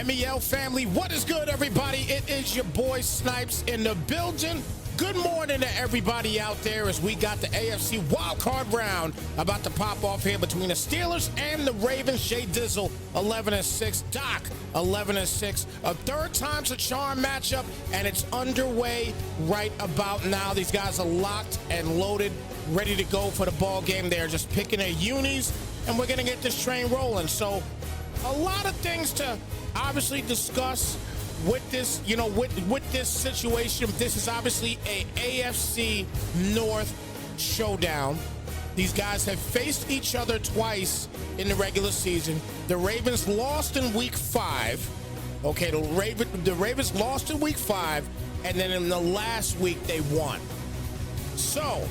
MEL family, what is good, everybody? It is your boy Snypz in the building. Good morning to everybody out there as we got the AFC Wildcard round about to pop off here between the Steelers and the Ravens. Jay Dizzle, 11-6. Doc, 11-6. A third time's a charm matchup, and it's underway right about now. These guys are locked and loaded, ready to go for the ball game. They're just picking their unis, and we're going to get this train rolling. So a lot of things to obviously discuss with this, with this situation. This is obviously a AFC North showdown. These guys have faced each other twice in the regular season. The Ravens lost in week 5. Okay, the Ravens lost in week 5, and then in the last week they won. So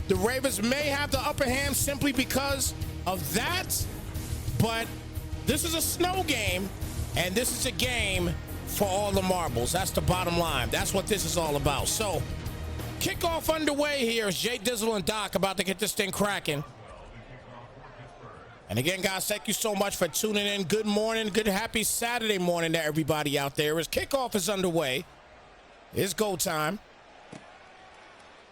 the Ravens may have the upper hand simply because of that, but this is a snow game, and this is a game for all the marbles. That's the bottom line. That's what this is all about. So, kickoff underway here is Jay Dizzle and Doc about to get this thing cracking. And again, guys, thank you so much for tuning in. Good morning, good happy Saturday morning to everybody out there. As kickoff is underway, it's go time.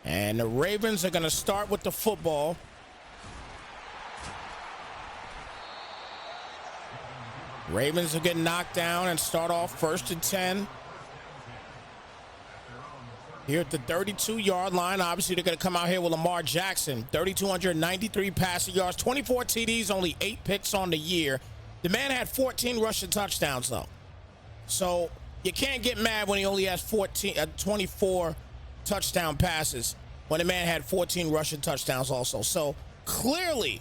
And the Ravens are going to start with the football. Ravens will get knocked down and start off 1st and 10. Here at the 32-yard line, obviously they're going to come out here with Lamar Jackson. 3,293 passing yards, 24 TDs, only 8 picks on the year. The man had 14 rushing touchdowns, though. So you can't get mad when he only has 24 touchdown passes when the man had 14 rushing touchdowns also. So clearly,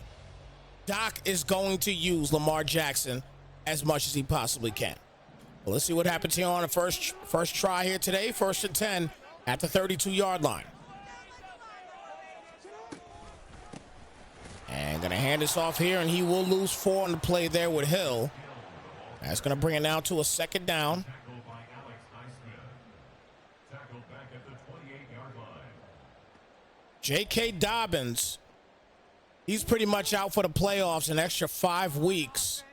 Doc is going to use Lamar Jackson as much as he possibly can. Well, let's see what happens here on the first try here today. 1st and 10 at the 32-yard line. And going to hand this off here, and he will lose 4 on the play there with Hill. That's going to bring it now to a 2nd down. J.K. Dobbins, he's pretty much out for the playoffs an extra 5 weeks.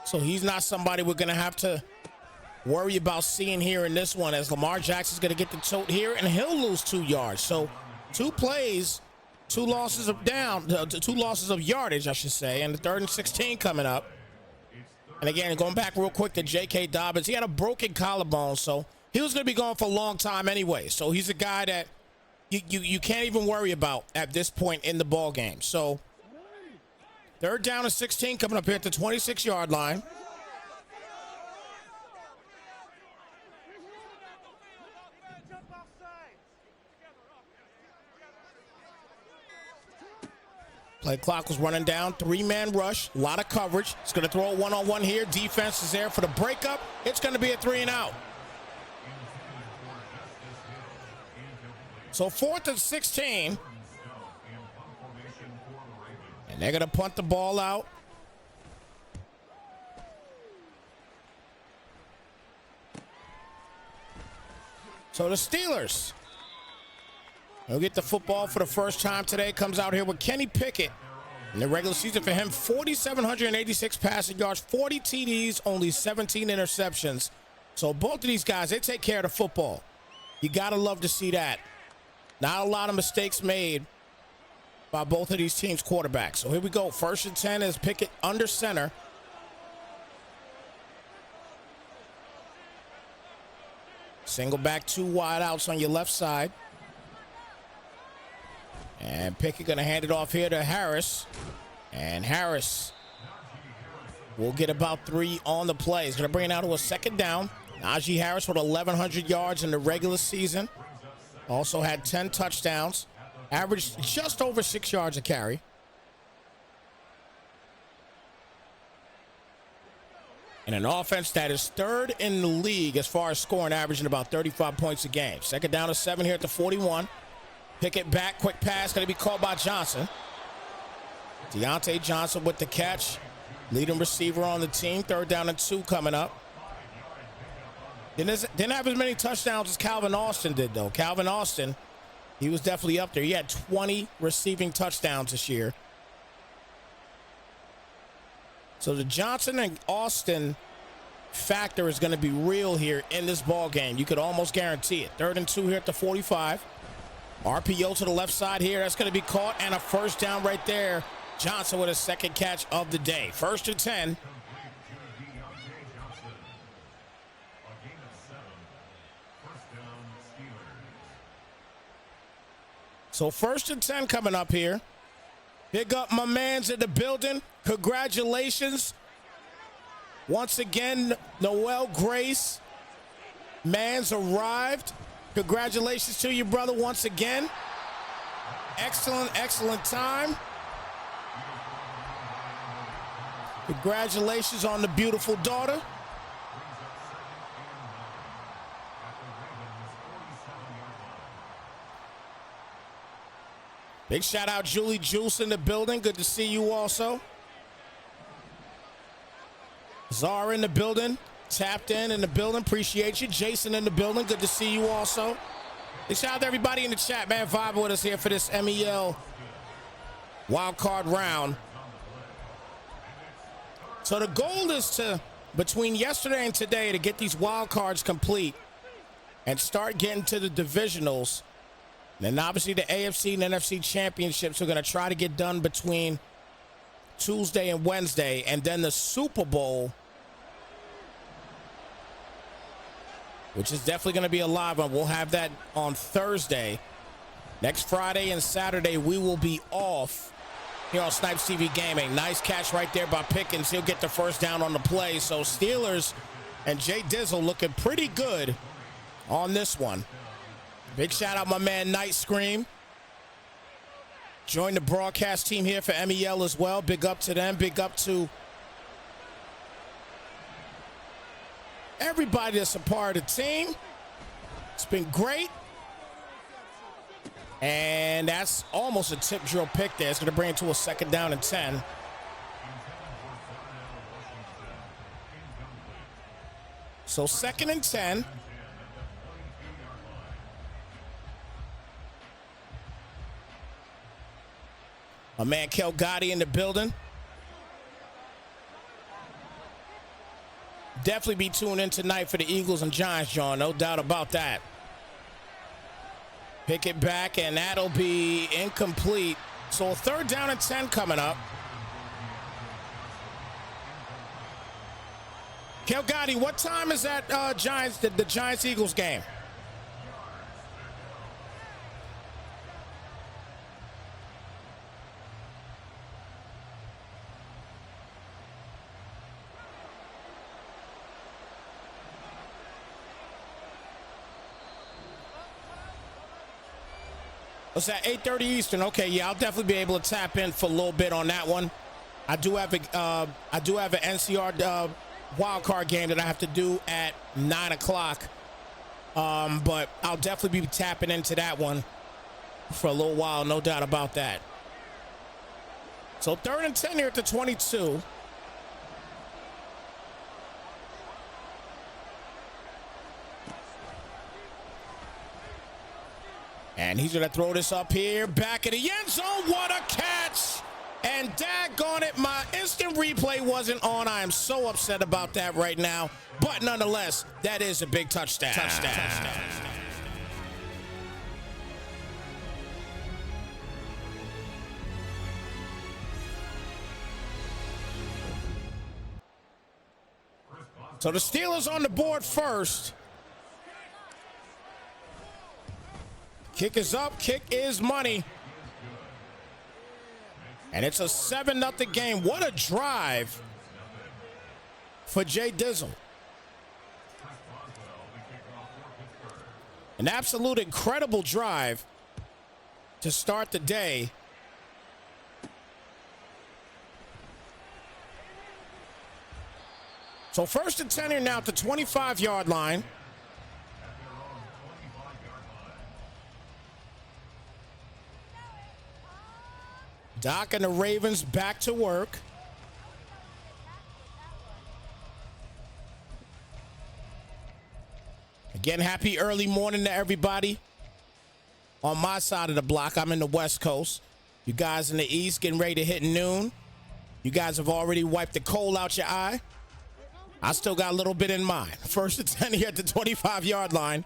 So he's not somebody we're going to have to worry about seeing here in this one, as Lamar Jackson's going to get the tote here, and he'll lose 2 yards. So 2 plays, 2 losses of yardage, I should say, and the 3rd and 16 coming up. And again, going back real quick to J.K. Dobbins, he had a broken collarbone, so he was going to be gone for a long time anyway. So he's a guy that you can't even worry about at this point in the ball game. So 3rd down and 16 coming up here at the 26-yard line. Play clock was running down. 3-man rush. A lot of coverage. It's going to throw a one-on-one here. Defense is there for the breakup. It's going to be a 3-and-out. So 4th and 16. And they're going to punt the ball out. So the Steelers will get the football for the first time today. Comes out here with Kenny Pickett. In the regular season for him, 4,786 passing yards, 40 TDs, only 17 interceptions. So both of these guys, they take care of the football. You got to love to see that. Not a lot of mistakes made by both of these teams' quarterbacks. So here we go. 1st and 10 is Pickett under center. Single back, 2 wide outs on your left side. And Pickett going to hand it off here to Harris. And Harris will get about 3 on the play. He's going to bring it out to a 2nd down. Najee Harris with 1,100 yards in the regular season. Also had 10 touchdowns. Averaged just over 6 yards a carry. And an offense that is 3rd in the league as far as scoring, averaging about 35 points a game. 2nd down to 7 here at the 41. Pickett back, quick pass, going to be called by Johnson. Deontay Johnson with the catch. Leading receiver on the team. 3rd down and 2 coming up. Didn't have as many touchdowns as Calvin Austin did, though. Calvin Austin, he was definitely up there. He had 20 receiving touchdowns this year. So the Johnson and Austin factor is going to be real here in this ball game. You could almost guarantee it. 3rd and 2 here at the 45. RPO to the left side here. That's going to be caught, and a first down right there. Johnson with a second catch of the day. 1st and 10. So 1st and 10 coming up here. Big up my man's in the building. Congratulations. Once again, Noel Grace. Man's arrived. Congratulations to you, brother, once again. Excellent time. Congratulations on the beautiful daughter. Big shout out Julie Juice in the building. Good to see you also. Czar in the building. Tapped in the building. Appreciate you. Jason in the building. Good to see you also. Big shout out to everybody in the chat, man. Vibe with us here for this MEL wildcard round. So the goal is to, between yesterday and today, to get these wild cards complete and start getting to the divisionals. And obviously the AFC and NFC championships are going to try to get done between Tuesday and Wednesday. And then the Super Bowl, which is definitely going to be a live one. We'll have that on Thursday. Next Friday and Saturday, we will be off here on Snypz TV Gaming. Nice catch right there by Pickens. He'll get the first down on the play. So Steelers and Jay Dizzle looking pretty good on this one. Big shout out my man Night Scream. Joined the broadcast team here for MEL as well. Big up to them. Big up to everybody that's a part of the team. It's been great. And that's almost a tip drill pick there. It's going to bring it to a 2nd down and 10. So 2nd and 10. My man Kel Gotti in the building. Definitely be tuned in tonight for the Eagles and Giants, John. No doubt about that. Pick it back, and that'll be incomplete. So 3rd down and 10 coming up. Kel Gotti, what time is that the Giants-Eagles game? What's that? 8:30 Eastern. Okay, yeah, I'll definitely be able to tap in for a little bit on that one. I do have an NCR wild card game that I have to do at 9 o'clock. But I'll definitely be tapping into that one for a little while, no doubt about that. So 3rd and 10 here at the 22. And he's going to throw this up here, back in the end zone. What a catch! And daggone it, my instant replay wasn't on. I am so upset about that right now. But nonetheless, that is a big touchdown. So the Steelers on the board first. Kick is up, kick is money. And it's a 7-0 game. What a drive for Jay Dizzle. An absolute incredible drive to start the day. So 1st and 10 here now at the 25-yard line. Doc and the Ravens back to work. Again, happy early morning to everybody. On my side of the block, I'm in the West Coast. You guys in the East getting ready to hit noon. You guys have already wiped the coal out your eye. I still got a little bit in mine. 1st and 10 here at the 25-yard line.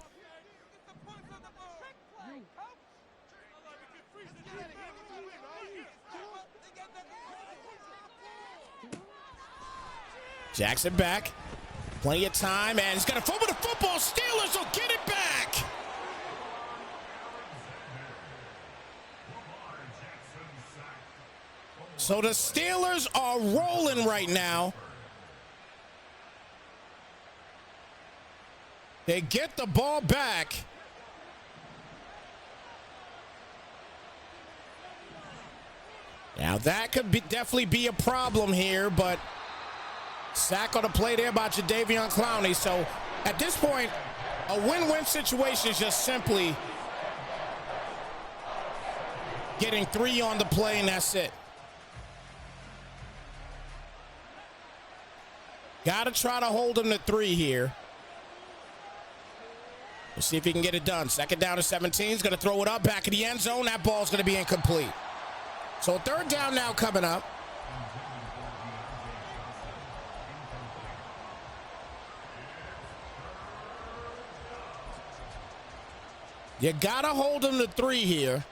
Jackson back. Plenty of time, and he's going to fumble the football. Steelers will get it back. So the Steelers are rolling right now. They get the ball back. Now that could definitely be a problem here, but sack on the play there by Jadeveon Clowney. So at this point, a win-win situation is just simply getting 3 on the play, and that's it. Got to try to hold him to 3 here. We'll see if he can get it done. 2nd down to 17. He's going to throw it up back in the end zone. That ball's going to be incomplete. So 3rd down now coming up. You got to hold him to 3 here.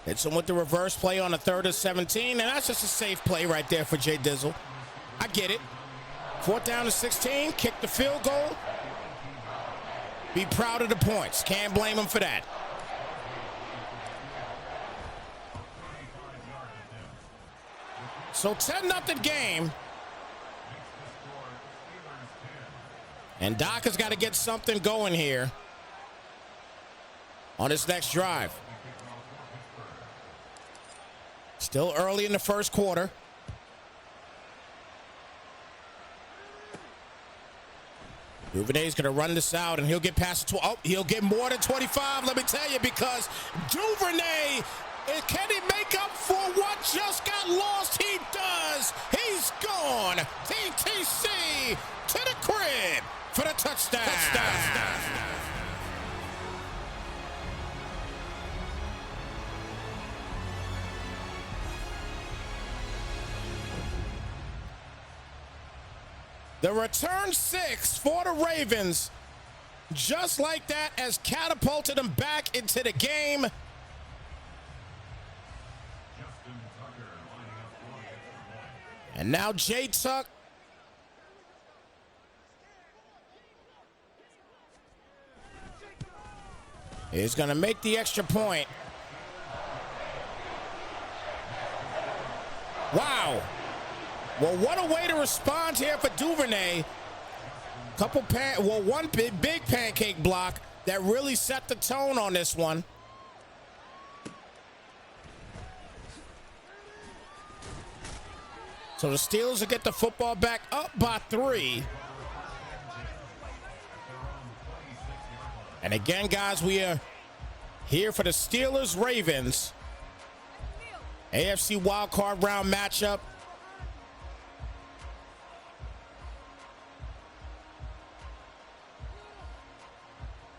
Hits him with the reverse play on the 3rd and 17, and that's just a safe play right there for Jay Dizzle. I get it. 4th down to 16, kick the field goal. Be proud of the points. Can't blame him for that. So 10-0 game. And Doc has got to get something going here on his next drive. Still early in the 1st quarter. Duvernay's going to run this out, and he'll get past he'll get more than 25, let me tell you, because Duvernay, can he make up for what just got lost? He does. He's gone. TTC to the crib for the touchdown. The return 6 for the Ravens, just like that, has catapulted them back into the game. And now Jay Tuck is going to make the extra point. Wow. Well, what a way to respond here for Duvernay. One big pancake block that really set the tone on this one. So the Steelers will get the football back up by 3. And again, guys, we are here for the Steelers-Ravens AFC Wildcard round matchup.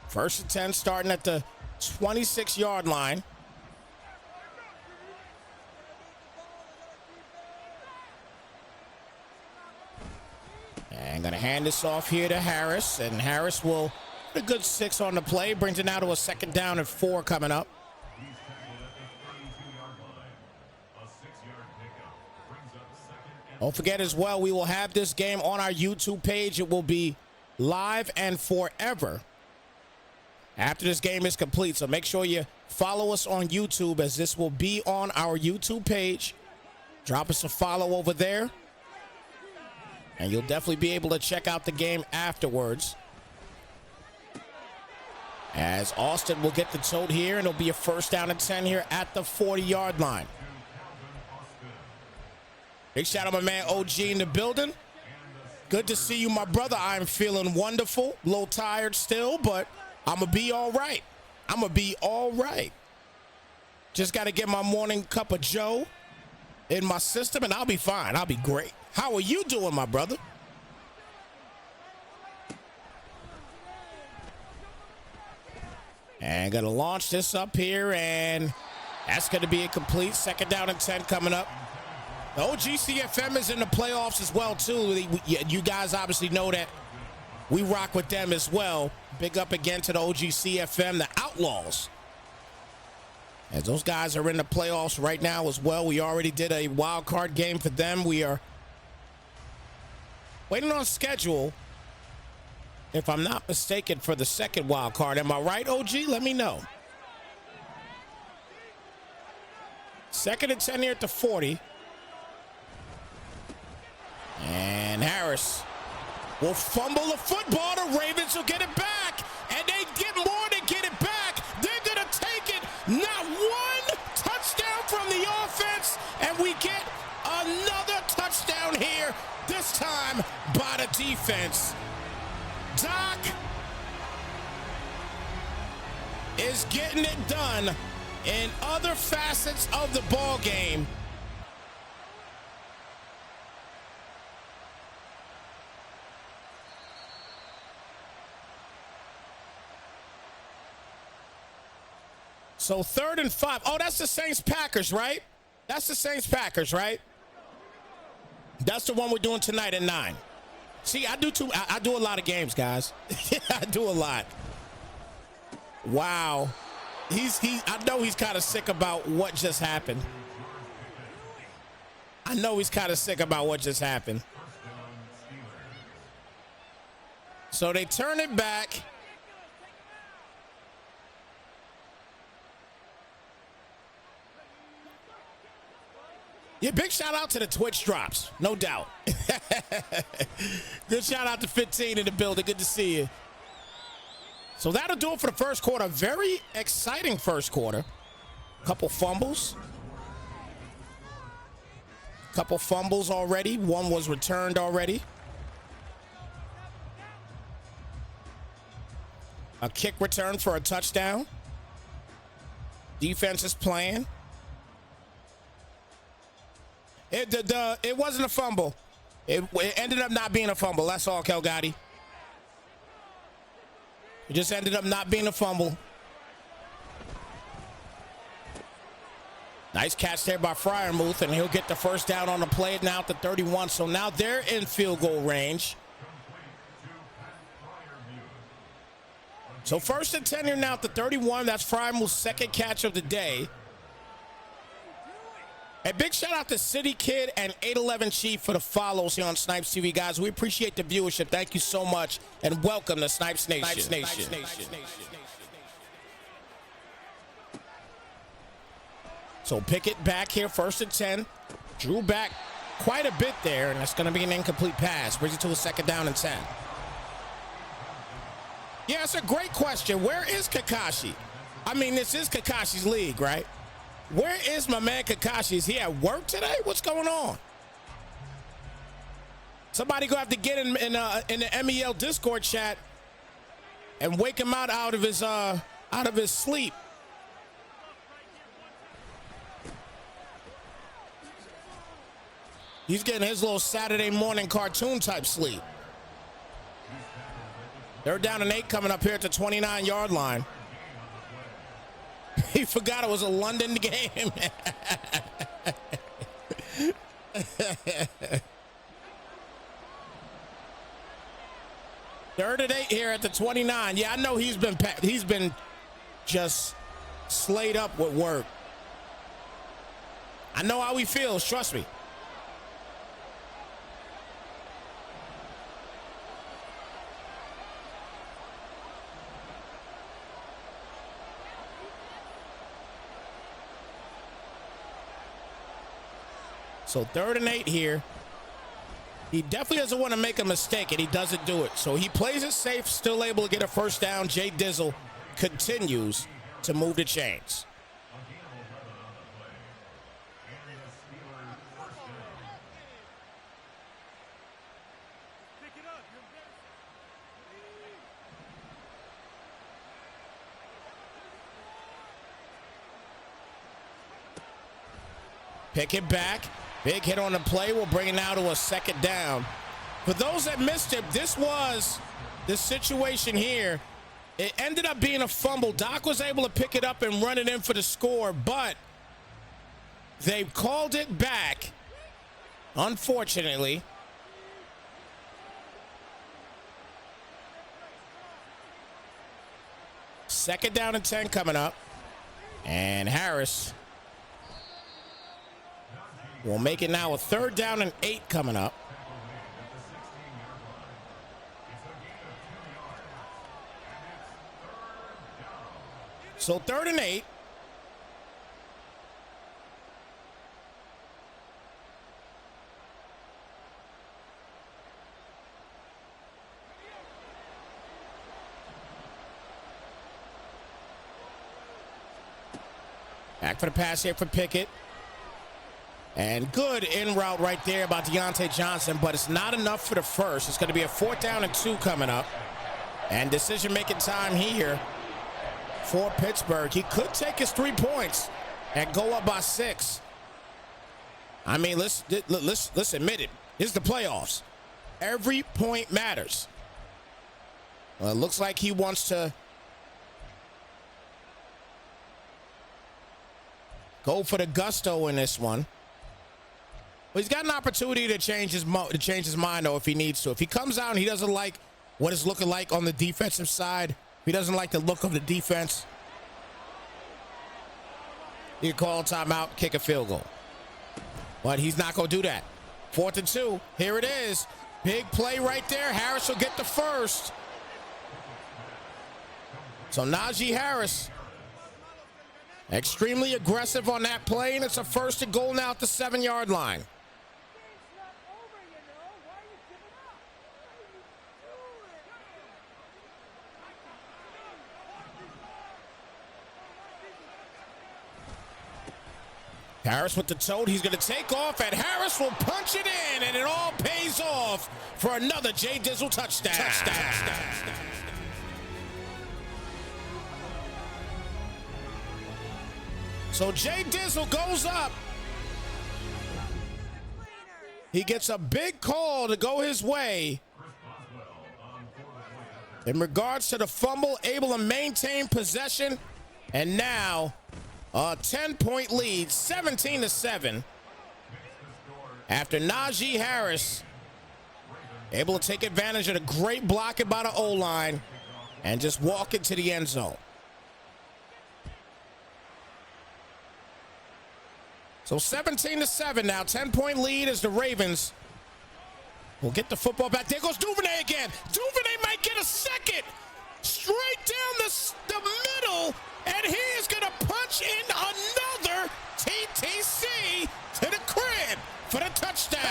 First and 10 starting at the 26-yard line. And going to hand this off here to Harris. And Harris will put a good 6 on the play. Brings it now to a 2nd down and 4 coming up. Don't forget as well, we will have this game on our YouTube page. It will be live and forever after this game is complete. So make sure you follow us on YouTube, as this will be on our YouTube page. Drop us a follow over there, and you'll definitely be able to check out the game afterwards. As Austin will get the tote here, and it'll be a 1st down and 10 here at the 40-yard line. Big shout out to my man OG in the building. Good to see you, my brother. I'm feeling wonderful. A little tired still, but I'm going to be all right. I'm going to be all right. Just got to get my morning cup of Joe in my system, and I'll be fine. I'll be great. How are you doing, my brother? And going to launch this up here, and that's going to be a complete. Second down and 10 coming up. The OGCFM is in the playoffs as well, too. You guys obviously know that we rock with them as well. Big up again to the OGCFM, the Outlaws. As those guys are in the playoffs right now as well. We already did a wild card game for them. We are waiting on schedule, if I'm not mistaken, for the second wild card. Am I right, OG? Let me know. Second and 10 here at the 40. And Harris will fumble the football. The Ravens will get it back. And they get more to get it back. They're going to take it. Not one touchdown from the offense. And we get another touchdown here, this time by the defense. Doc is getting it done in other facets of the ball game. So 3rd and 5. Oh, that's the Saints-Packers, right? That's the Saints-Packers, right? That's the one we're doing tonight at 9. See, I do a lot of games, guys. I do a lot. Wow. I know he's kind of sick about what just happened. I know he's kind of sick about what just happened. So they turn it back. Yeah, big shout out to the Twitch drops, no doubt. Good shout out to 15 in the building. Good to see you. So that'll do it for the first quarter. Very exciting first quarter. Couple fumbles. Couple fumbles already. One was returned already. A kick return for a touchdown. Defense is playing. It wasn't a fumble. It ended up not being a fumble. That's all, Kel Gotti. It just ended up not being a fumble. Nice catch there by Freiermuth, and he'll get the first down on the play now at the 31. So now they're in field goal range. So 1st and 10 here now at the 31. That's Freiermuth's second catch of the day. A big shout out to City Kid and 811 Chief for the follows here on Snypz TV, guys. We appreciate the viewership. Thank you so much, and welcome to Snypz Nation. So Pickett back here, 1st and 10. Drew back quite a bit there, and that's going to be an incomplete pass. Brings it to a 2nd down and 10. Yeah, it's a great question. Where is Kakashi? I mean, this is Kakashi's league, right? Where is my man Kakashi? Is he at work today? What's going on? Somebody gonna have to get in the MEL Discord chat and wake him out of his sleep. He's getting his little Saturday morning cartoon type sleep. 3rd down and 8 coming up here at the 29-yard line. He forgot it was a London game. 3rd and 8 here at the 29. Yeah, I know he's been just slayed up with work. I know how he feels, trust me. So 3rd and 8 here. He definitely doesn't want to make a mistake, and he doesn't do it. So he plays it safe, still able to get a first down. Jay Dizzle continues to move the chains. Pick it back. Big hit on the play. We'll bring it now to a second down. For those that missed it, this was the situation here. It ended up being a fumble. Doc was able to pick it up and run it in for the score, but they called it back, unfortunately. Second down and 10 coming up. And Harris will make it now a third down and 8 coming up. So 3rd and 8. Back for the pass here for Pickett. And good in route right there by Deontay Johnson, but it's not enough for the first. It's going to be a 4th down and 2 coming up. And decision-making time here for Pittsburgh. He could take his 3 points and go up by 6. I mean, let's admit it. This is the playoffs. Every point matters. Well, it looks like he wants to go for the gusto in this one. But he's got an opportunity to change his mind, though, if he needs to. If he comes out and he doesn't like what it's looking like on the defensive side, if he doesn't like the look of the defense, he can call a timeout, kick a field goal. But he's not going to do that. 4th and 2. Here it is. Big play right there. Harris will get the first. So Najee Harris, extremely aggressive on that play, and it's a 1st and goal now at the 7-yard line. Harris with the tote. He's going to take off, and Harris will punch it in, and it all pays off for another Jay Dizzle touchdown. So Jay Dizzle goes up. He gets a big call to go his way. In regards to the fumble, able to maintain possession, and now a 10-point lead, 17-7. After Najee Harris able to take advantage of the great blocking by the O-line and just walk into the end zone. So 17-7 now, 10-point lead as the Ravens will get the football back. There goes Duvernay again. Duvernay might get a second. Straight down the middle, and he is going to punch in another TTC to the crib for the touchdown.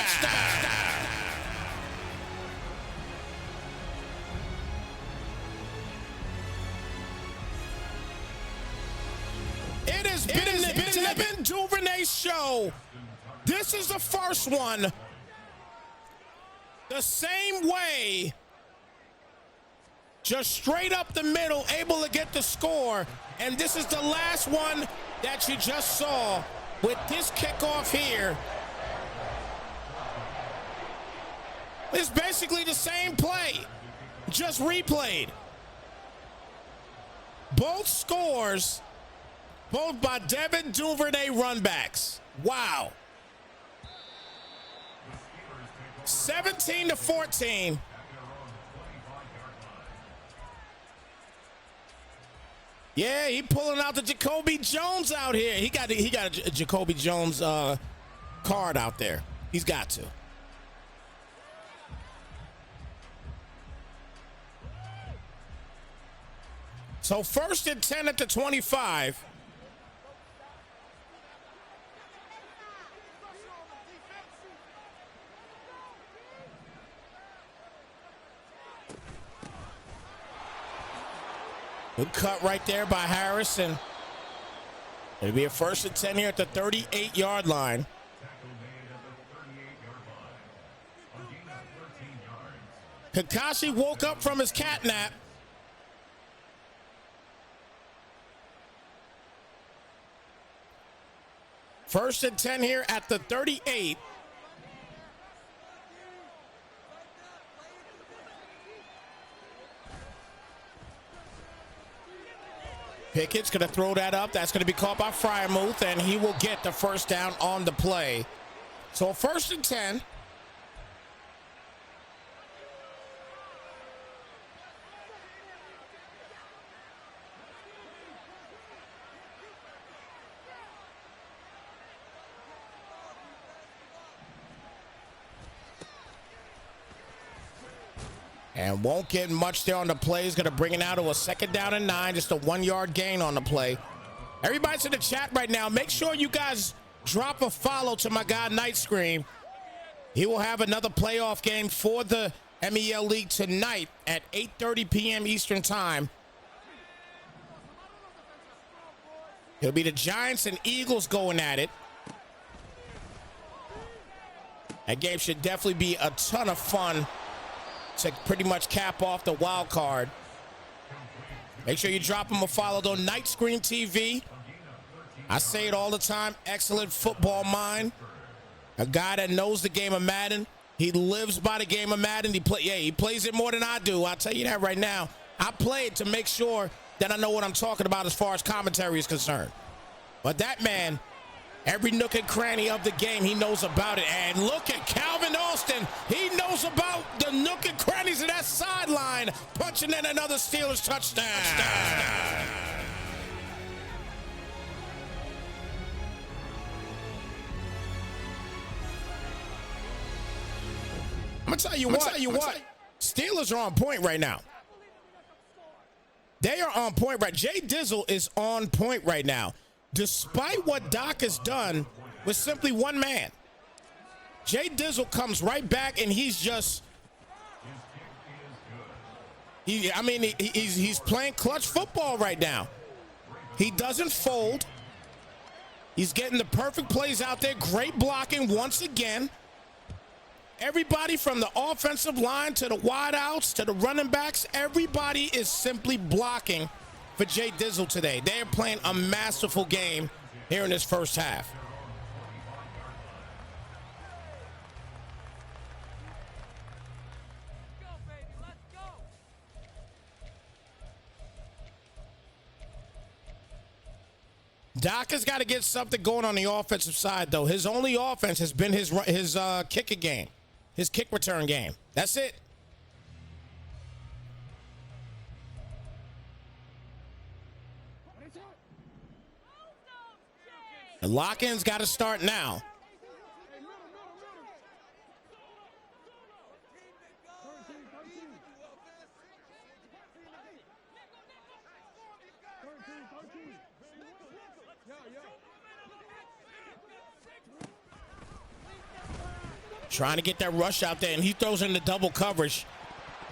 It has been the Devin Duvernay show. This is the first one. The same way. Just straight up the middle, able to get the score. And this is the last one that you just saw with this kickoff here. It's basically the same play, just replayed. Both scores, both by Devin Duvernay runbacks. Wow. 17-14. Yeah, he pulling out the Jacoby Jones out here. He got a Jacoby Jones card out there. He's got to. So 1st and 10 at the 25. Good cut right there by Harrison. It'll be a 1st and 10 here at the 38-yard line. Kakashi woke up from his cat nap. First and 10 here at the 38. Pickett's going to throw that up. That's going to be caught by Fryermuth, and he will get the first down on the play. So first and 10. And won't get much there on the play. He's going to bring it out to a second down and 9. Just a 1-yard gain on the play. Everybody's in the chat right now. Make sure you guys drop a follow to my guy, Night Scream. He will have another playoff game for the MEL League tonight at 8:30 p.m. Eastern Time. It'll be the Giants and Eagles going at it. That game should definitely be a ton of fun to pretty much cap off the wild card. Make sure you drop him a follow though. Night Screen TV. I say it all the time. Excellent football mind. A guy that knows the game of Madden. He lives by the game of Madden. He plays it more than I do. I'll tell you that right now. I play it to make sure that I know what I'm talking about as far as commentary is concerned. But that man, every nook and cranny of the game, he knows about it. And look at Calvin Austin. He knows about the nook and crannies of that sideline. Punching in another Steelers touchdown. I'm going to tell you what. Steelers are on point right now. They are on point right. Jay Dizzle is on point right now. Despite what Doc has done with simply one man, Jay Dizzle comes right back and he's just, he's playing clutch football right now. He doesn't fold. He's getting the perfect plays out there. Great blocking once again. Everybody from the offensive line to the wideouts to the running backs, everybody is simply blocking for Jay Dizzle today. They are playing a masterful game here in this first half. Doc has got to get something going on the offensive side, though. His only offense has been his kicking game. His kick return game. That's it. The lock-in's got to start now. Trying to get that rush out there, and he throws in the double coverage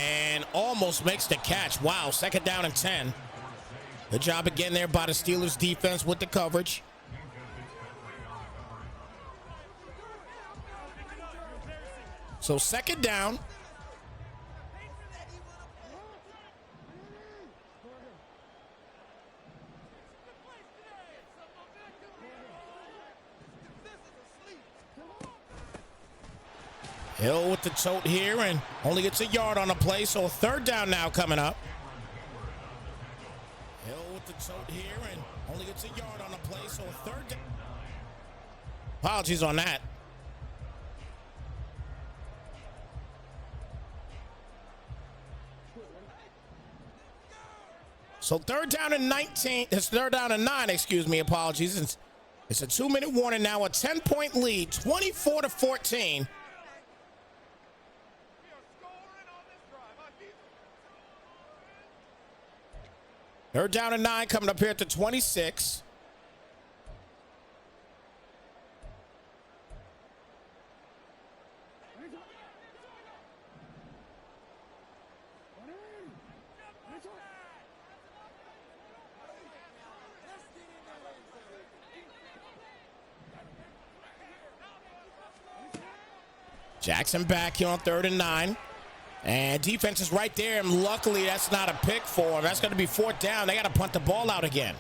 and almost makes the catch. Wow, second down and 10. Good job again there by the Steelers defense with the coverage. So second down. Hill with the tote here and only gets a yard on the play, so a third down now coming up. Hill with the tote here and only gets a yard on the play, so a third down. Apologies on that. So third down and 19. It's third down and 9, excuse me, apologies. It's a 2-minute warning now, a 10-point lead, 24-14. Third down and 9 coming up here at the 26. Jackson back here on third and 9. And defense is right there, and luckily that's not a pick for him. That's going to be fourth down. They got to punt the ball out again.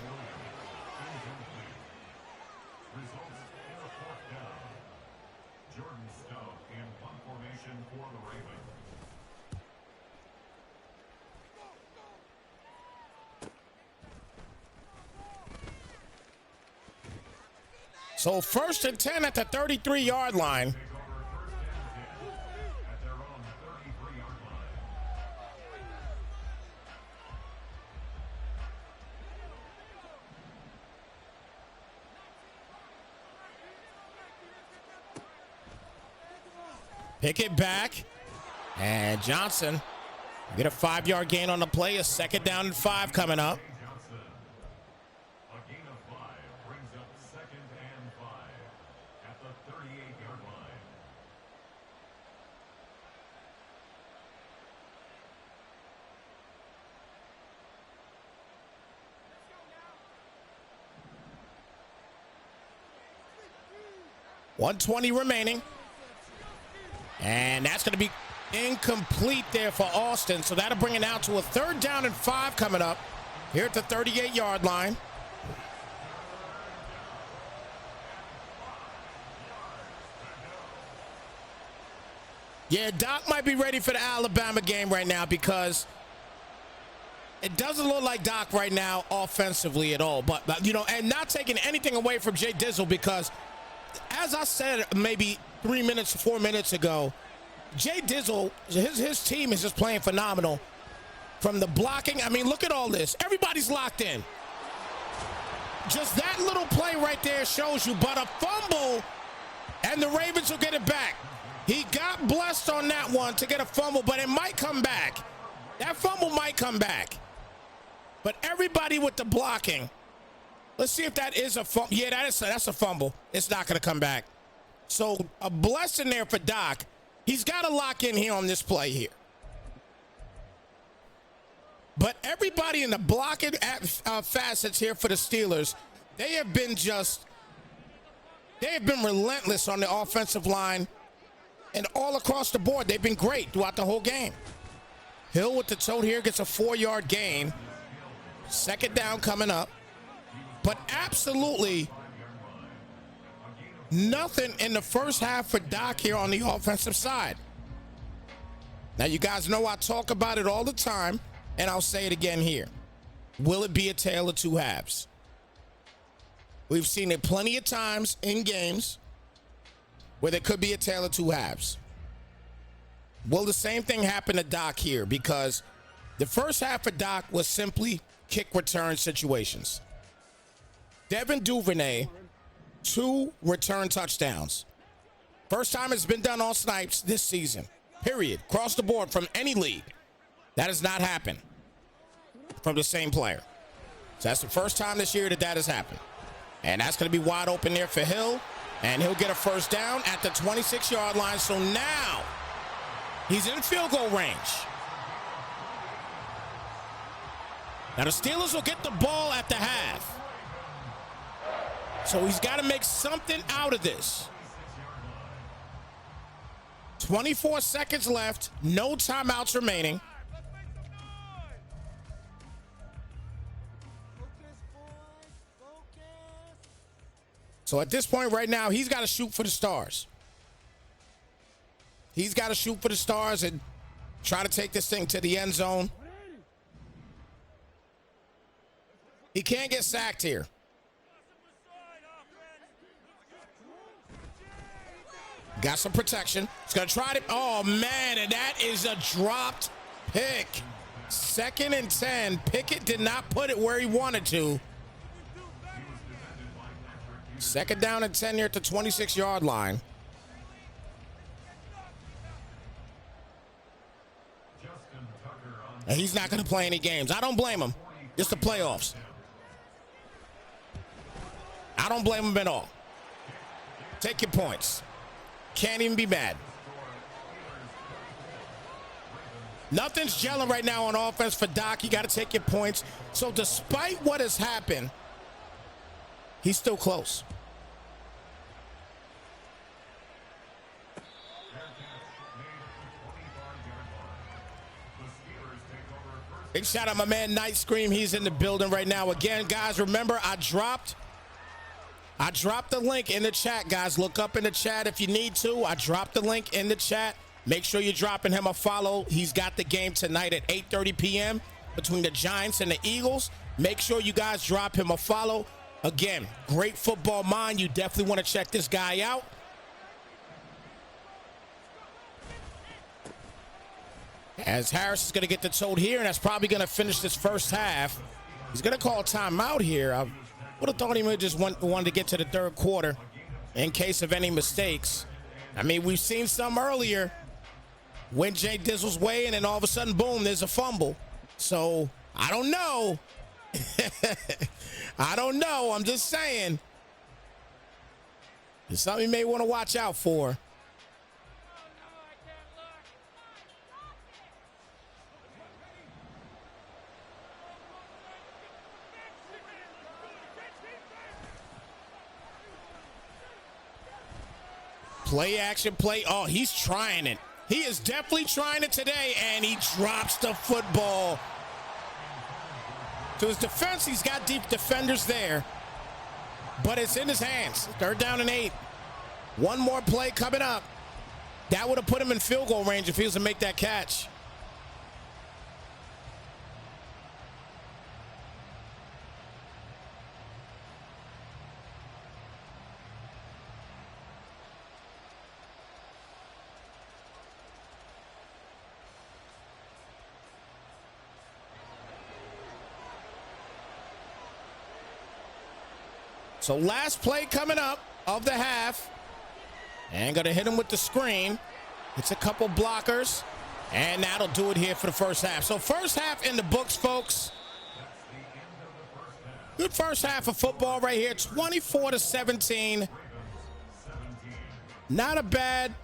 So 1st and 10 at the 33-yard line. Pick it back, and Johnson get a 5-yard gain on the play. A 2nd down and 5 coming up. A gain of 5 brings up 2nd and 5 at the 38-yard line. .120 remaining. And that's going to be incomplete there for Austin. So that'll bring it out to a 3rd down and 5 coming up here at the 38-yard line. Yeah, Doc might be ready for the Alabama game right now because it doesn't look like Doc right now offensively at all. But you know, and not taking anything away from Jay Dizzle, because as I said maybe 4 minutes ago, Jay Dizzle, his team is just playing phenomenal. From the blocking, I mean, look at all this. Everybody's locked in. Just that little play right there shows you. But a fumble, and the Ravens will get it back. He got blessed on that one to get a fumble, but it might come back. That fumble might come back. But everybody with the blocking. Let's see if that is a fumble. Yeah, that's a fumble. It's not going to come back. So a blessing there for Doc. He's got to lock in here on this play here. But everybody in the blocking facets here for the Steelers, they have been relentless on the offensive line, and all across the board, they've been great throughout the whole game. Hill with the tote here gets a 4-yard gain. 2nd down coming up. But absolutely nothing in the first half for Doc here on the offensive side. Now, you guys know I talk about it all the time, and I'll say it again here. Will it be a tale of 2 halves? We've seen it plenty of times in games where there could be a tale of 2 halves. Will the same thing happen to Doc here? Because the first half for Doc was simply kick return situations. Devin Duvernay, 2 return touchdowns. First time it's been done on Snypz this season. Period. Across the board from any league. That has not happened from the same player. So that's the first time this year that has happened. And that's going to be wide open there for Hill. And he'll get a 1st down at the 26-yard line. So now he's in field goal range. Now the Steelers will get the ball at the half. So he's got to make something out of this. 24 seconds left. No timeouts remaining. So at this point right now, he's got to shoot for the stars. He's got to shoot for the stars and try to take this thing to the end zone. He can't get sacked here. Got some protection. He's going to try to. Oh, man, and that is a dropped pick. 2nd and 10. Pickett did not put it where he wanted to. 2nd down and 10 here at the 26-yard line. And he's not going to play any games. I don't blame him. It's the playoffs. I don't blame him at all. Take your points. Can't even be mad. Nothing's gelling right now on offense for Doc. You got to take your points. So despite what has happened, he's still close. Big shout out my man Night Scream. He's in the building right now. Again, guys, remember I dropped the link in the chat, guys. Look up in the chat if you need to. I dropped the link in the chat. Make sure you're dropping him a follow. He's got the game tonight at 8:30 p.m. between the Giants and the Eagles. Make sure you guys drop him a follow. Again, great football mind. You definitely want to check this guy out. As Harris is going to get the tote here, and that's probably going to finish this first half. He's going to call a timeout here. I would have thought he would just wanted to get to the third quarter in case of any mistakes. I mean, we've seen some earlier. Went Jay Dizzle's way, and then all of a sudden, boom, there's a fumble. So, I don't know. I don't know. I'm just saying. It's something you may want to watch out for. Play action, play. Oh, he's trying it. He is definitely trying it today, and he drops the football. To his defense, he's got deep defenders there, but it's in his hands. 3rd down and 8. One more play coming up. That would have put him in field goal range if he was to make that catch. So last play coming up of the half. And going to hit him with the screen. It's a couple blockers. And that'll do it here for the first half. So first half in the books, folks. Good first half of football right here. 24-17. Not a bad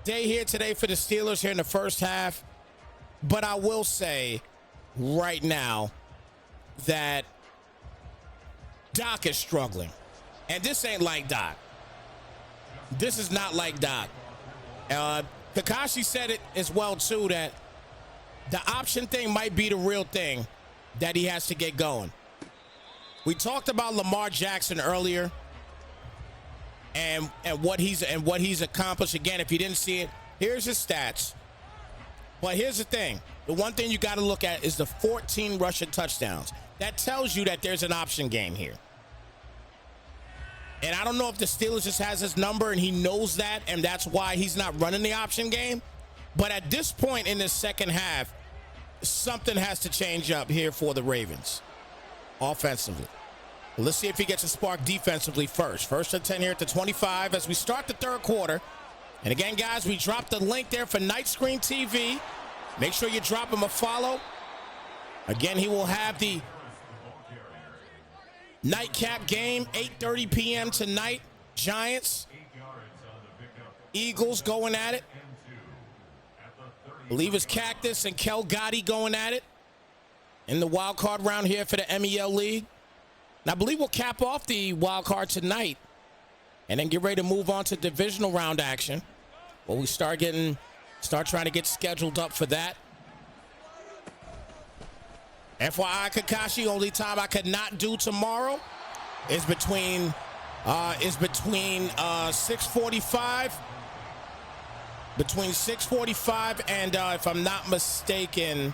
day here today for the Steelers here in the first half. But I will say right now that Doc is struggling. And this ain't like Doc. This is not like Doc. Kakashi said it as well, too, that the option thing might be the real thing that he has to get going. We talked about Lamar Jackson earlier and what he's accomplished. Again, if you didn't see it, here's his stats. But here's the thing. The one thing you got to look at is the 14 rushing touchdowns. That tells you that there's an option game here. And I don't know if the Steelers just has his number and he knows that, and that's why he's not running the option game. But at this point in the second half, something has to change up here for the Ravens offensively. Let's see if he gets a spark defensively first. 1st and 10 here at the 25 as we start the third quarter. And again, guys, we dropped the link there for Night Screen TV. Make sure you drop him a follow. Again, he will have the nightcap game, 8:30 p.m. tonight. Giants, Eagles going at it. I believe it's Cactus and Kel Gotti going at it in the wild card round here for the MEL League. And I believe we'll cap off the wild card tonight and then get ready to move on to divisional round action. Well, we start trying to get scheduled up for that. FYI, Kakashi, only time I could not do tomorrow is between 6:45. Between 6:45 and if I'm not mistaken,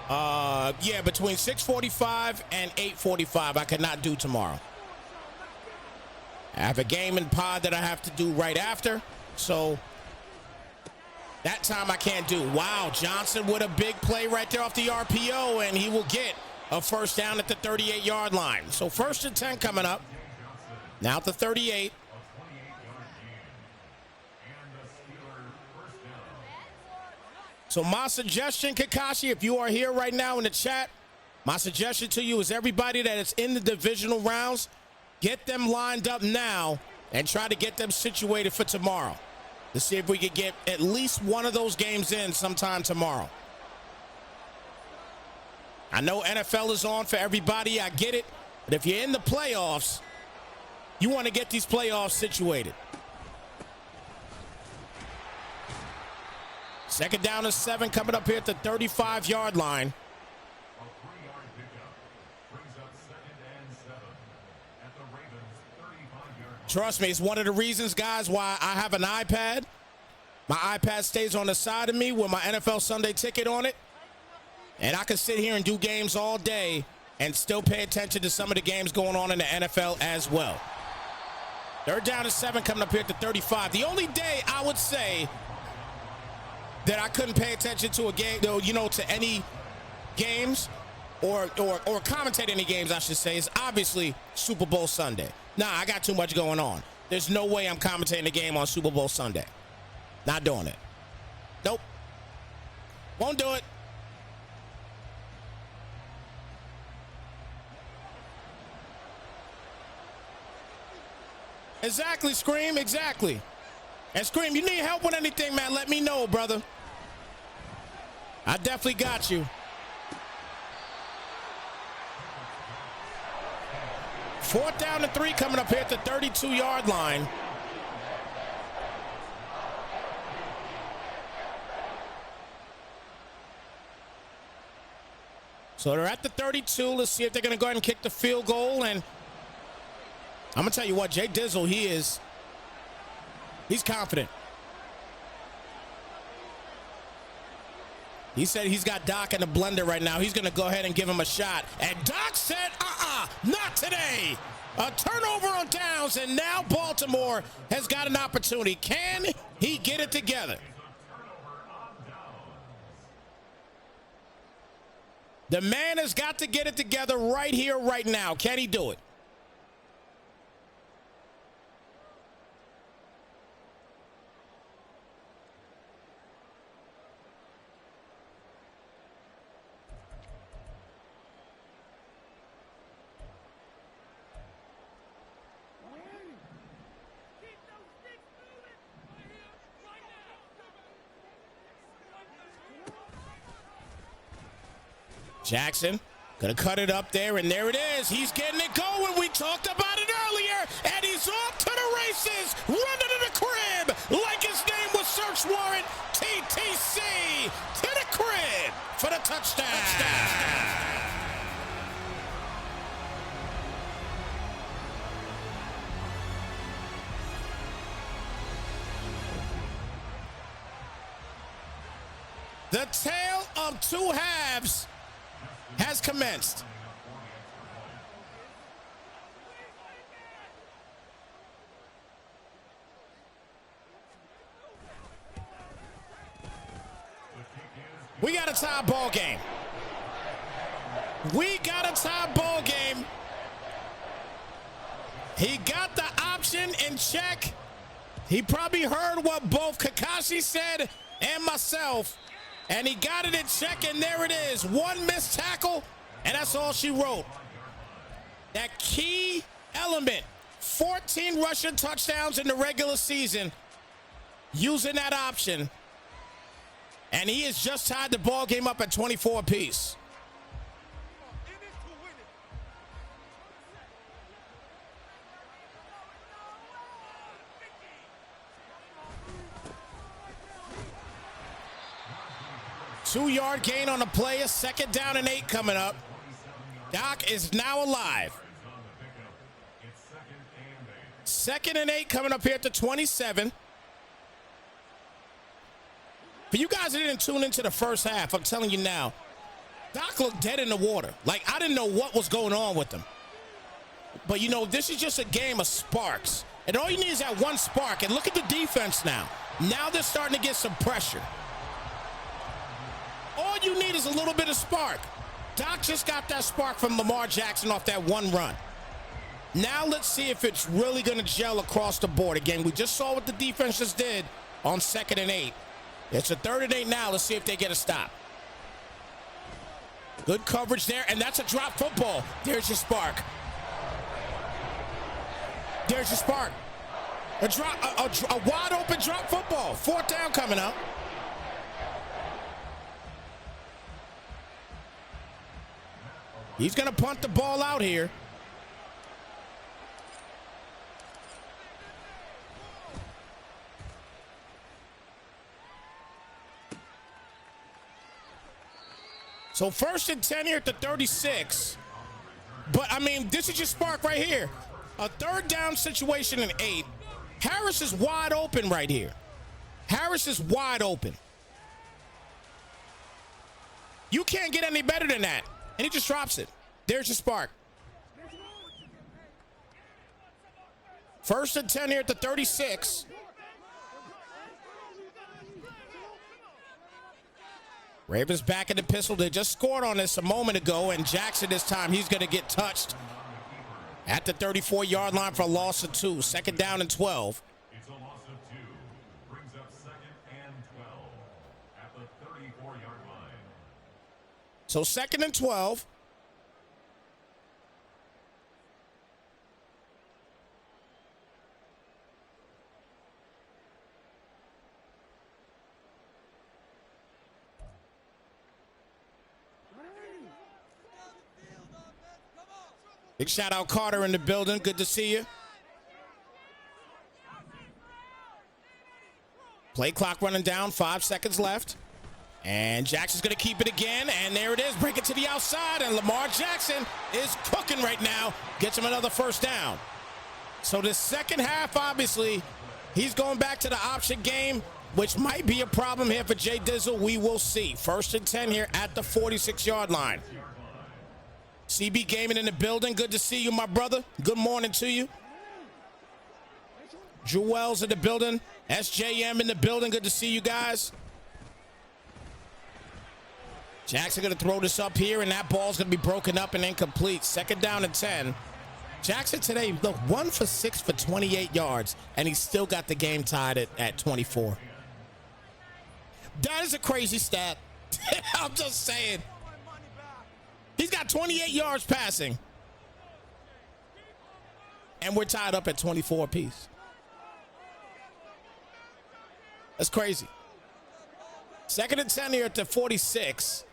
between 6:45 and 8:45, I could not do tomorrow. I have a game in pod that I have to do right after, so that time I can't do. Wow, Johnson with a big play right there off the RPO, and he will get a first down at the 38-yard line. So 1st and 10 coming up. Now at the 38. So my suggestion, Kakashi, if you are here right now in the chat, my suggestion to you is everybody that is in the divisional rounds, get them lined up now and try to get them situated for tomorrow. To see if we could get at least one of those games in sometime tomorrow. I know NFL is on for everybody. I get it. But if you're in the playoffs, you want to get these playoffs situated. 2nd down and 7 coming up here at the 35-yard line. Trust me, it's one of the reasons, guys, why I have an iPad. My iPad stays on the side of me with my NFL Sunday ticket on it. And I can sit here and do games all day and still pay attention to some of the games going on in the NFL as well. 3rd down and 7 coming up here at the 35. The only day I would say that I couldn't pay attention to a game, you know, to any games or commentate any games, I should say, is obviously Super Bowl Sunday. Nah, I got too much going on. There's no way I'm commentating a game on Super Bowl Sunday. Not doing it. Nope. Won't do it. Exactly, Scream, exactly. And Scream, you need help with anything, man, let me know, brother. I definitely got you. 4th down and 3 coming up here at the 32-yard line. So they're at the 32. Let's see if they're going to go ahead and kick the field goal. And I'm going to tell you what, Jay Dizzle, he's confident. He said he's got Doc in the blender right now. He's going to go ahead and give him a shot. And Doc said, not today. A turnover on downs, and now Baltimore has got an opportunity. Can he get it together? The man has got to get it together right here, right now. Can he do it? Jackson gonna cut it up there, and there it is. He's getting it going. We talked about it earlier, and he's off to the races, running to the crib like his name was search warrant. TTC to the crib for the touchdown. The tale of two halves has commenced. We got a tie ball game. We got a tie ball game. He got the option in check. He probably heard what both Kakashi said and myself, and he got it in check, and there it is. One missed tackle, and that's all she wrote. That key element, 14 rushing touchdowns in the regular season, using that option. And he has just tied the ball game up at 24 apiece. Two-yard gain on the play, a 2nd down and 8 coming up. Doc is now alive. 2nd and 8 coming up here at the 27. For you guys that didn't tune into the first half, I'm telling you now, Doc looked dead in the water. Like, I didn't know what was going on with him. But, you know, this is just a game of sparks. And all you need is that one spark. And look at the defense now. Now they're starting to get some pressure. All you need is a little bit of spark. Doc just got that spark from Lamar Jackson off that one run. Now let's see if it's really going to gel across the board. Again, we just saw what the defense just did on 2nd and 8. It's a 3rd and 8 now. Let's see if they get a stop. Good coverage there, and that's a drop football. There's your spark. There's your spark. A wide open drop football. 4th down coming up. He's going to punt the ball out here. So 1st and 10 here at the 36. But, I mean, this is your spark right here. A 3rd down situation in 8. Harris is wide open right here. Harris is wide open. You can't get any better than that. And he just drops it. There's your spark. 1st and 10 here at the 36. Ravens back in the pistol. They just scored on this a moment ago, and Jackson this time, he's going to get touched at the 34-yard line for a loss of 2. 2nd down and 12. It's a loss of 2. Brings up 2nd and 12 at the 34-yard line. So 2nd and 12. Big shout out Carter in the building. Good to see you. Play clock running down. 5 seconds left. And Jackson's going to keep it again. And there it is. Break it to the outside. And Lamar Jackson is cooking right now. Gets him another 1st down. So the second half, obviously, he's going back to the option game, which might be a problem here for Jay Dizzle. We will see. 1st and 10 here at the 46-yard line. CB Gaming in the building. Good to see you, my brother. Good morning to you. Jewel's in the building. SJM in the building. Good to see you guys. Jackson going to throw this up here, and that ball's going to be broken up and incomplete. 2nd down and 10. Jackson today, look, 1 for 6 for 28 yards, and he still got the game tied at 24. That is a crazy stat. I'm just saying. He's got 28 yards passing. And we're tied up at 24 apiece. That's crazy. 2nd and 10 here at the 46.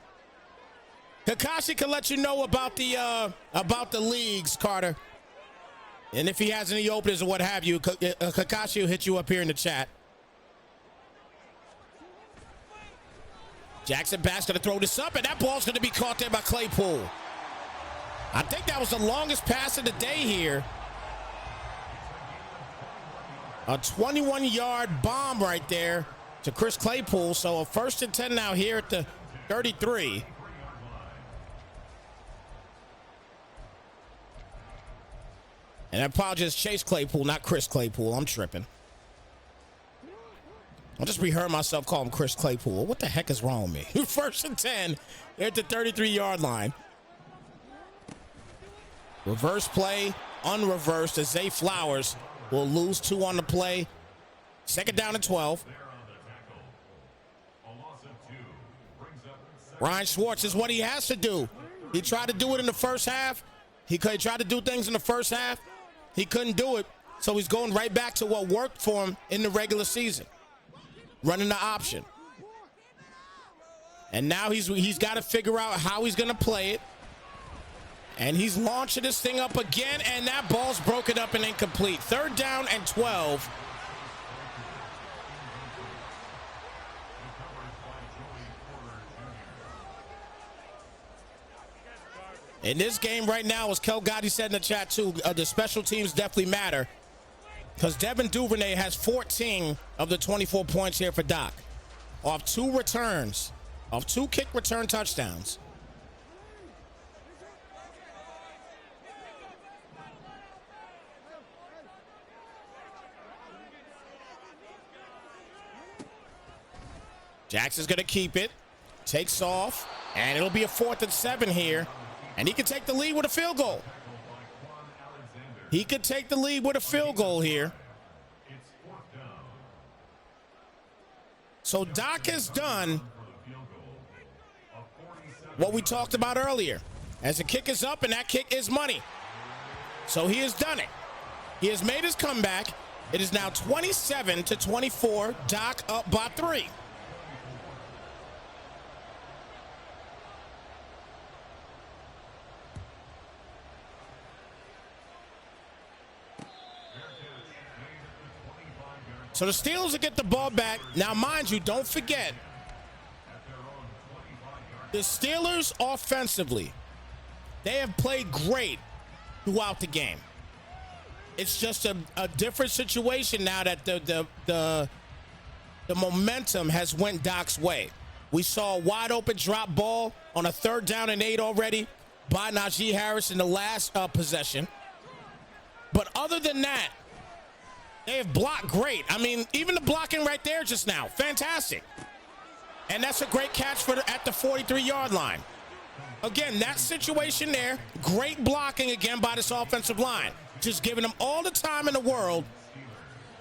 Kakashi can let you know about the leagues, Carter. And if he has any openers or what have you, Kakashi will hit you up here in the chat. Jackson Bass going to throw this up, and that ball's going to be caught there by Claypool. I think that was the longest pass of the day here. A 21-yard bomb right there to Chris Claypool. So a 1st and 10 now here at the 33. And I apologize, Chase Claypool, not Chris Claypool. I'm tripping. I just reheard myself call him Chris Claypool. What the heck is wrong with me? 1st and 10 at the 33-yard line. Reverse play, unreversed as Zay Flowers will lose 2 on the play. 2nd down and 12. Ryan Schwartz is what he has to do. He tried to do it in the first half. He tried to do things in the first half. He couldn't do it. So he's going right back to what worked for him in the regular season. Running the option. And now he's got to figure out how he's going to play it. And he's launching this thing up again, and that ball's broken up and incomplete. 3rd down and 12. In this game right now, as Kel Gotti said in the chat too, the special teams definitely matter. Because Devin Duvernay has 14 of the 24 points here for Doc. Off 2 returns. Off 2 kick return touchdowns. Jackson's going to keep it. Takes off. And it'll be a 4th and 7 here. And he can take the lead with a field goal. He could take the lead with a field goal here. So Doc has done what we talked about earlier. As the kick is up, and that kick is money. So he has done it. He has made his comeback. It is now 27-24. Doc up by 3. So the Steelers will get the ball back. Now, mind you, don't forget, the Steelers offensively, they have played great throughout the game. It's just a different situation now that the momentum has went Doc's way. We saw a wide open drop ball on a 3rd down and 8 already. by Najee Harris in the last possession. But other than that, they have blocked great. I mean, even the blocking right there just now, fantastic. And that's a great catch at the 43-yard line. Again, that situation there, great blocking again by this offensive line. Just giving him all the time in the world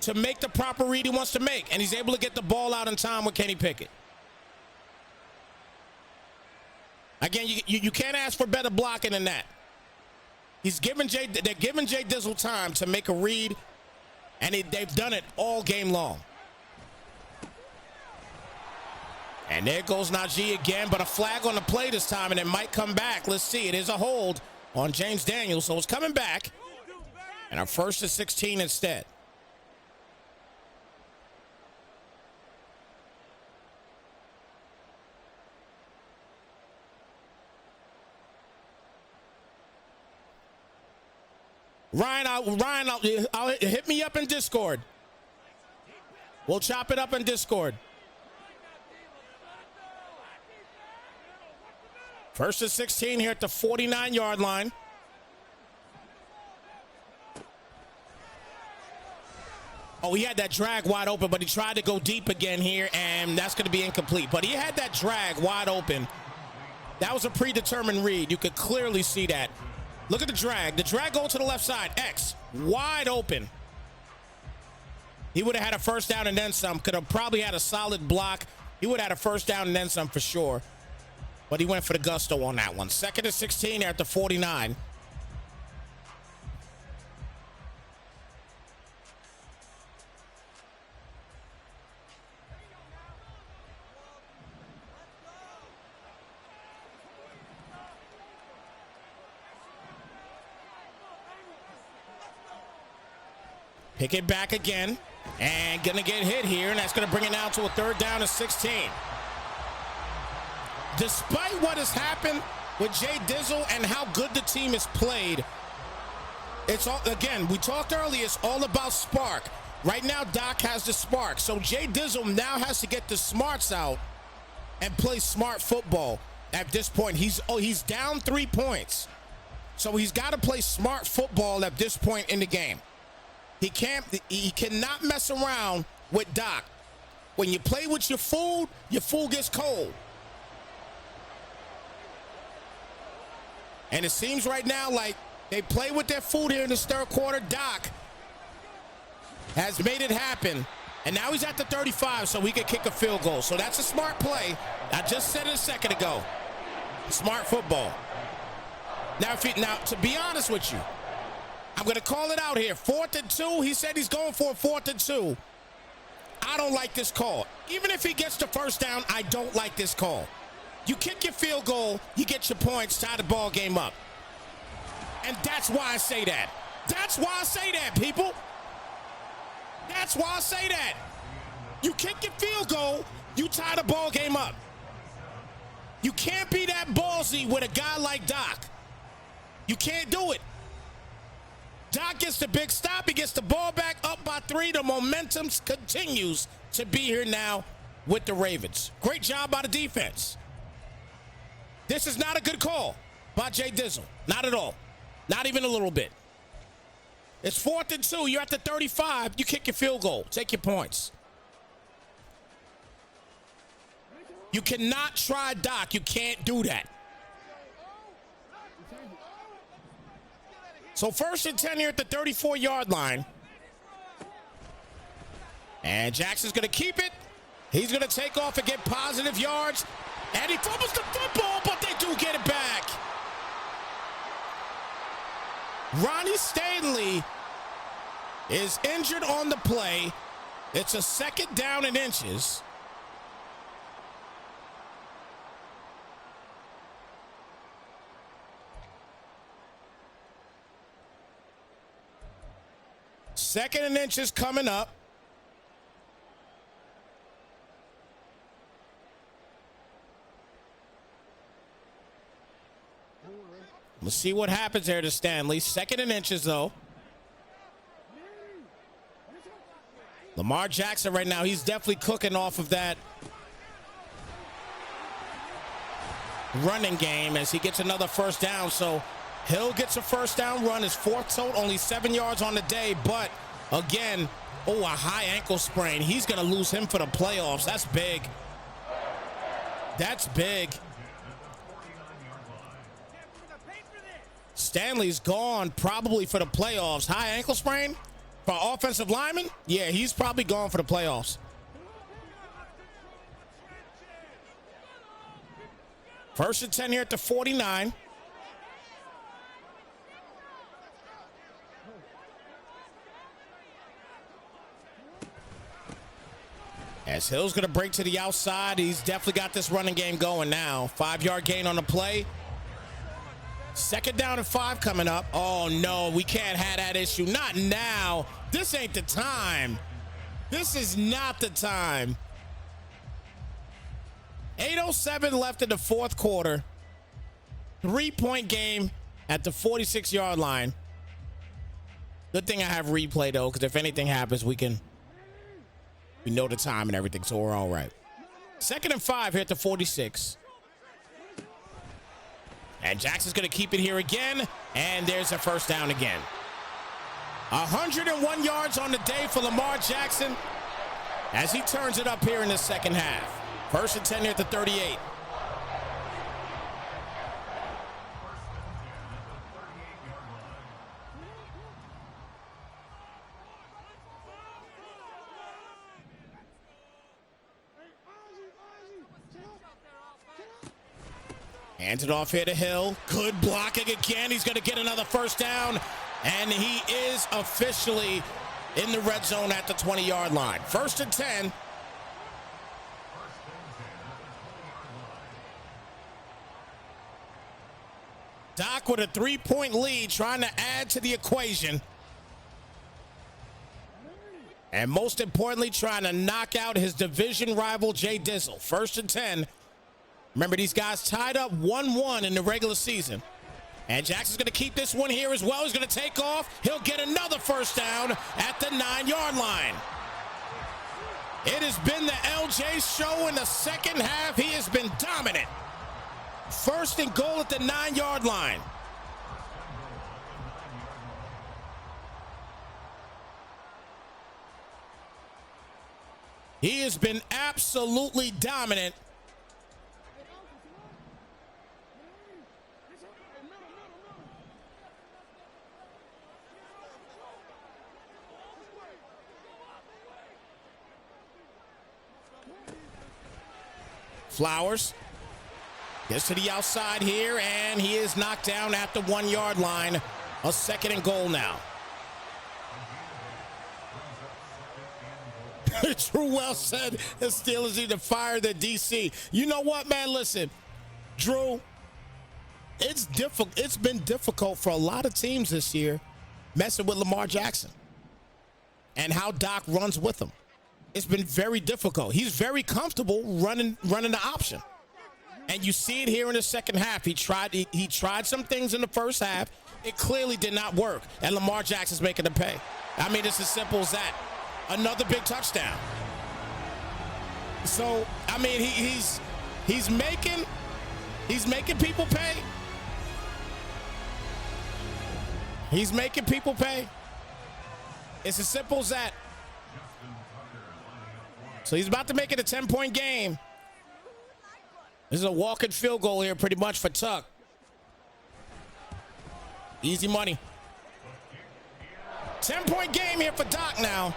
to make the proper read he wants to make. And he's able to get the ball out in time with Kenny Pickett. Again, you can't ask for better blocking than that. They're giving Jay Dizzle time to make a read, and they've done it all game long. And there goes Najee again, but a flag on the play this time, and it might come back. Let's see. It is a hold on James Daniels, so it's coming back. And our first is 16 instead. Ryan, I'll hit me up in Discord. We'll chop it up in Discord. First and 16 here at the 49-yard line. Oh, he had that drag wide open, but he tried to go deep again here, and that's going to be incomplete. But he had that drag wide open. That was a predetermined read. You could clearly see that. Look at the drag. The drag going to the left side. X, wide open. He would have had a first down and then some. Could have probably had a solid block. He would have had a first down and then some for sure. But he went for the gusto on that one. Second and 16 at the 49. Pick it back again, and gonna get hit here, and that's gonna bring it down to a third down and 16. Despite what has happened with Jay Dizzle and how good the team has played, it's all, again, we talked earlier, it's all about spark. Right now, Doc has the spark, so Jay Dizzle now has to get the smarts out and play smart football. At this point, he's down 3 points, so he's got to play smart football at this point in the game. He cannot mess around with Doc. When you play with your food gets cold. And it seems right now like they play with their food here in this third quarter. Doc has made it happen. And now he's at the 35, so he can kick a field goal. So that's a smart play. I just said it a second ago. Smart football. Now, to be honest with you, I'm going to call it out here. 4th and 2. He said he's going for a 4th and 2. I don't like this call. Even if he gets the first down, I don't like this call. You kick your field goal, you get your points, tie the ball game up. And that's why I say that. That's why I say that, people. That's why I say that. You kick your field goal, you tie the ball game up. You can't be that ballsy with a guy like Doc. You can't do it. Doc gets the big stop. He gets the ball back up by 3. The momentum continues to be here now with the Ravens. Great job by the defense. This is not a good call by Jay Dizzle. Not at all. Not even a little bit. It's 4th and 2. You're at the 35. You kick your field goal. Take your points. You cannot try Doc. You can't do that. So 1st and 10 here at the 34-yard line. And Jackson's going to keep it. He's going to take off and get positive yards. And he fumbles the football, but they do get it back. Ronnie Stanley is injured on the play. It's a 2nd down and inches. Second and inches coming up. Let's see what happens there to Stanley. 2nd and inches, though. Lamar Jackson right now, he's definitely cooking off of that. running game as he gets another first down. So Hill gets a first down run, his fourth total, only 7 yards on the day. But again, a high ankle sprain. He's going to lose him for the playoffs. That's big. That's big. Stanley's gone probably for the playoffs. High ankle sprain for offensive lineman? Yeah, he's probably gone for the playoffs. First and 10 here at the 49. As Hill's going to break to the outside, he's definitely got this running game going now. 5-yard gain on the play. Second down and 5 coming up. Oh, no, we can't have that issue. Not now. This ain't the time. This is not the time. 8:07 left in the fourth quarter. 3-point game at the 46-yard line. Good thing I have replay, though, because if anything happens, we know the time and everything, so we're all right. Second and 5 here at the 46. And Jackson's going to keep it here again, and there's a first down again. 101 yards on the day for Lamar Jackson as he turns it up here in the second half. First and 10 here at the 38. Hands it off here to Hill. Good blocking again. He's going to get another first down. And he is officially in the red zone at the 20-yard line. First and 10. Doc with a 3-point lead, trying to add to the equation. And most importantly, trying to knock out his division rival, Jay Dizzle. First and 10. Remember, these guys tied up 1-1 in the regular season. And Jackson's going to keep this one here as well. He's going to take off. He'll get another first down at the 9-yard line. It has been the LJ show in the second half. He has been dominant. First and goal at the 9-yard line. He has been absolutely dominant. Flowers gets to the outside here, and he is knocked down at the 1-yard line. A second and goal now. Drew well said the Steelers need to fire the DC. You know what, man? Listen, Drew, it's difficult. It's been difficult for a lot of teams this year messing with Lamar Jackson and how Doc runs with him. It's been very difficult. He's very comfortable running the option. And you see it here in the second half. He tried some things in the first half. It clearly did not work. And Lamar Jackson's making them pay. I mean, it's as simple as that. Another big touchdown. So, I mean, he's making people pay. He's making people pay. It's as simple as that. So he's about to make it a 10-point game. This is a walk-in field goal here pretty much for Tuck. Easy money. 10-point game here for Doc now.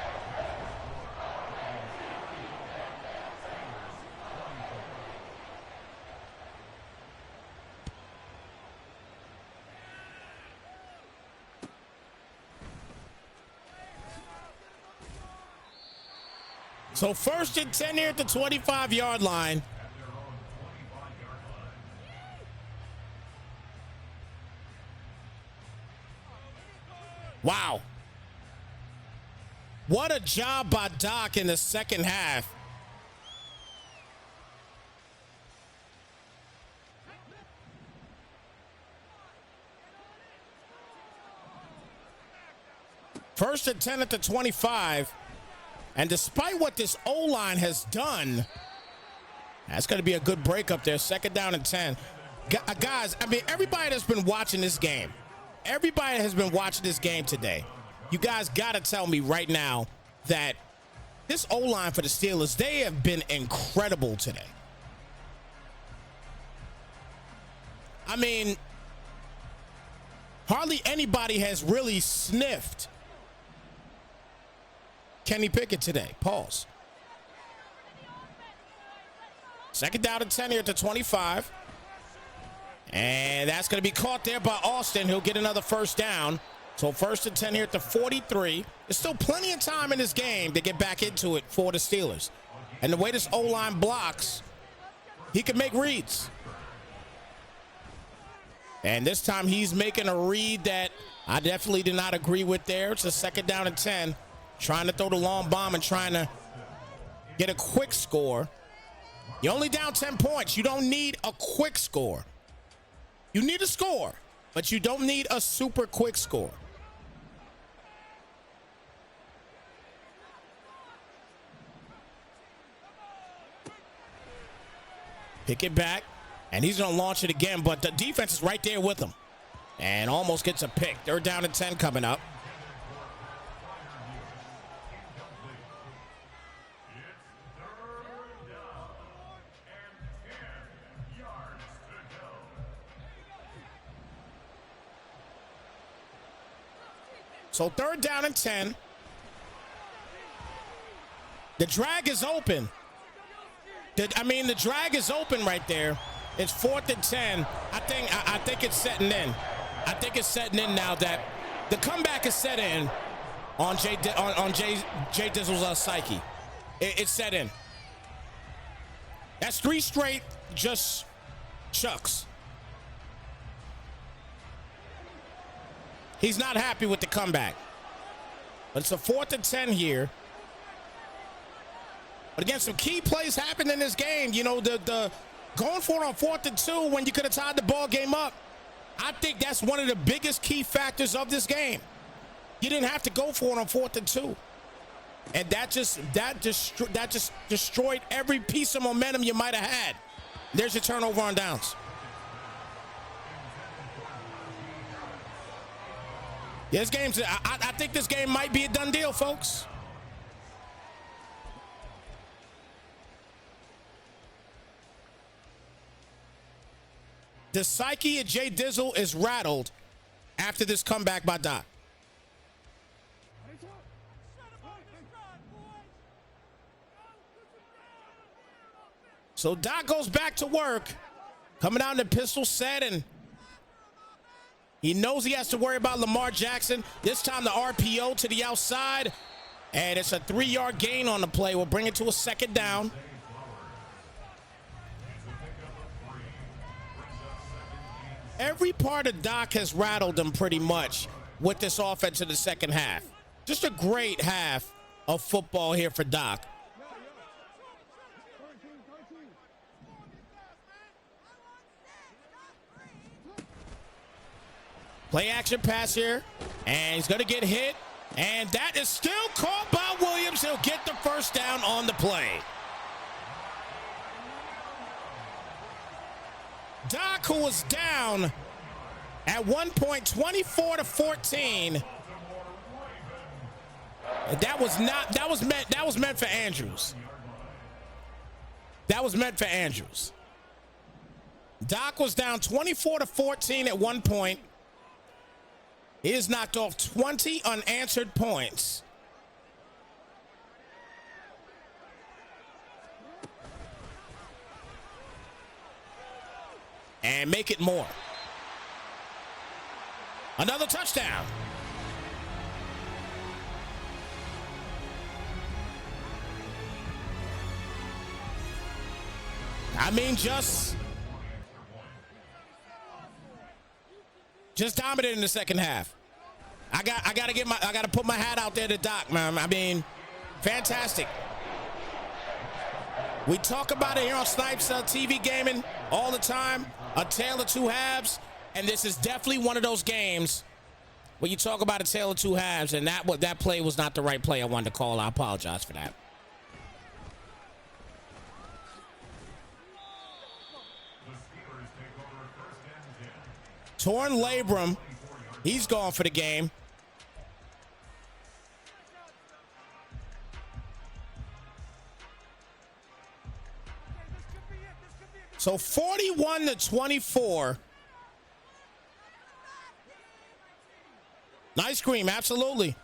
So first and 10 here at the 25-yard line. Wow. What a job by Doc in the second half. First and 10 at the 25. And despite what this O-line has done, that's going to be a good break up there. Second down and 10. Guys, I mean, everybody that's been watching this game, everybody has been watching this game today. You guys got to tell me right now that this O-line for the Steelers, they have been incredible today. I mean, hardly anybody has really sniffed Kenny Pickett today. Pause. Second down and 10 here at the 25. And that's going to be caught there by Austin. He'll get another first down. So first and 10 here at the 43. There's still plenty of time in this game to get back into it for the Steelers. And the way this O-line blocks, he can make reads. And this time he's making a read that I definitely did not agree with there. It's a second down and 10. Trying to throw the long bomb and trying to get a quick score. You're only down 10 points. You don't need a quick score. You need a score, but you don't need a super quick score. Pick it back, and he's going to launch it again, but the defense is right there with him. And almost gets a pick. They're down to 10 coming up. So third down and 10. The drag is open. The drag is open right there. It's fourth and 10. I think it's setting in. I think it's setting in now that the comeback is set in on Jay Dizzle's psyche. It's set in. That's 3 straight just chucks. He's not happy with the comeback. But it's a fourth and 10 here. But again, some key plays happened in this game. You know, the going for it on fourth and 2 when you could have tied the ball game up. I think that's one of the biggest key factors of this game. You didn't have to go for it on fourth and 2. And that just destroyed every piece of momentum you might have had. There's your turnover on downs. Yeah, this game's, I think this game might be a done deal, folks. The psyche of Jay Dizzle is rattled after this comeback by Doc. So Doc goes back to work, coming out in the pistol set, and he knows he has to worry about Lamar Jackson. This time the RPO to the outside, and it's a 3-yard gain on the play. We'll bring it to a second down. Every part of Doc has rattled him pretty much with this offense in the second half. Just a great half of football here for Doc. Play action pass here, and he's going to get hit, and that is still caught by Williams. He'll get the first down on the play. Doc, who was down at one point 24-14. That was meant for Andrews. That was meant for Andrews. Doc was down 24-14 at one point. He has knocked off 20 unanswered points. And make it more. Another touchdown. I mean, just dominated in the second half. I gotta put my hat out there to Doc, man. I mean, fantastic. We talk about it here on Snypz TV Gaming all the time. A tale of two halves, and this is definitely one of those games where you talk about a tale of two halves, and that play was not the right play I wanted to call. I apologize for that. Torn labrum. He's gone for the game. So 41-24. Nice scream, absolutely.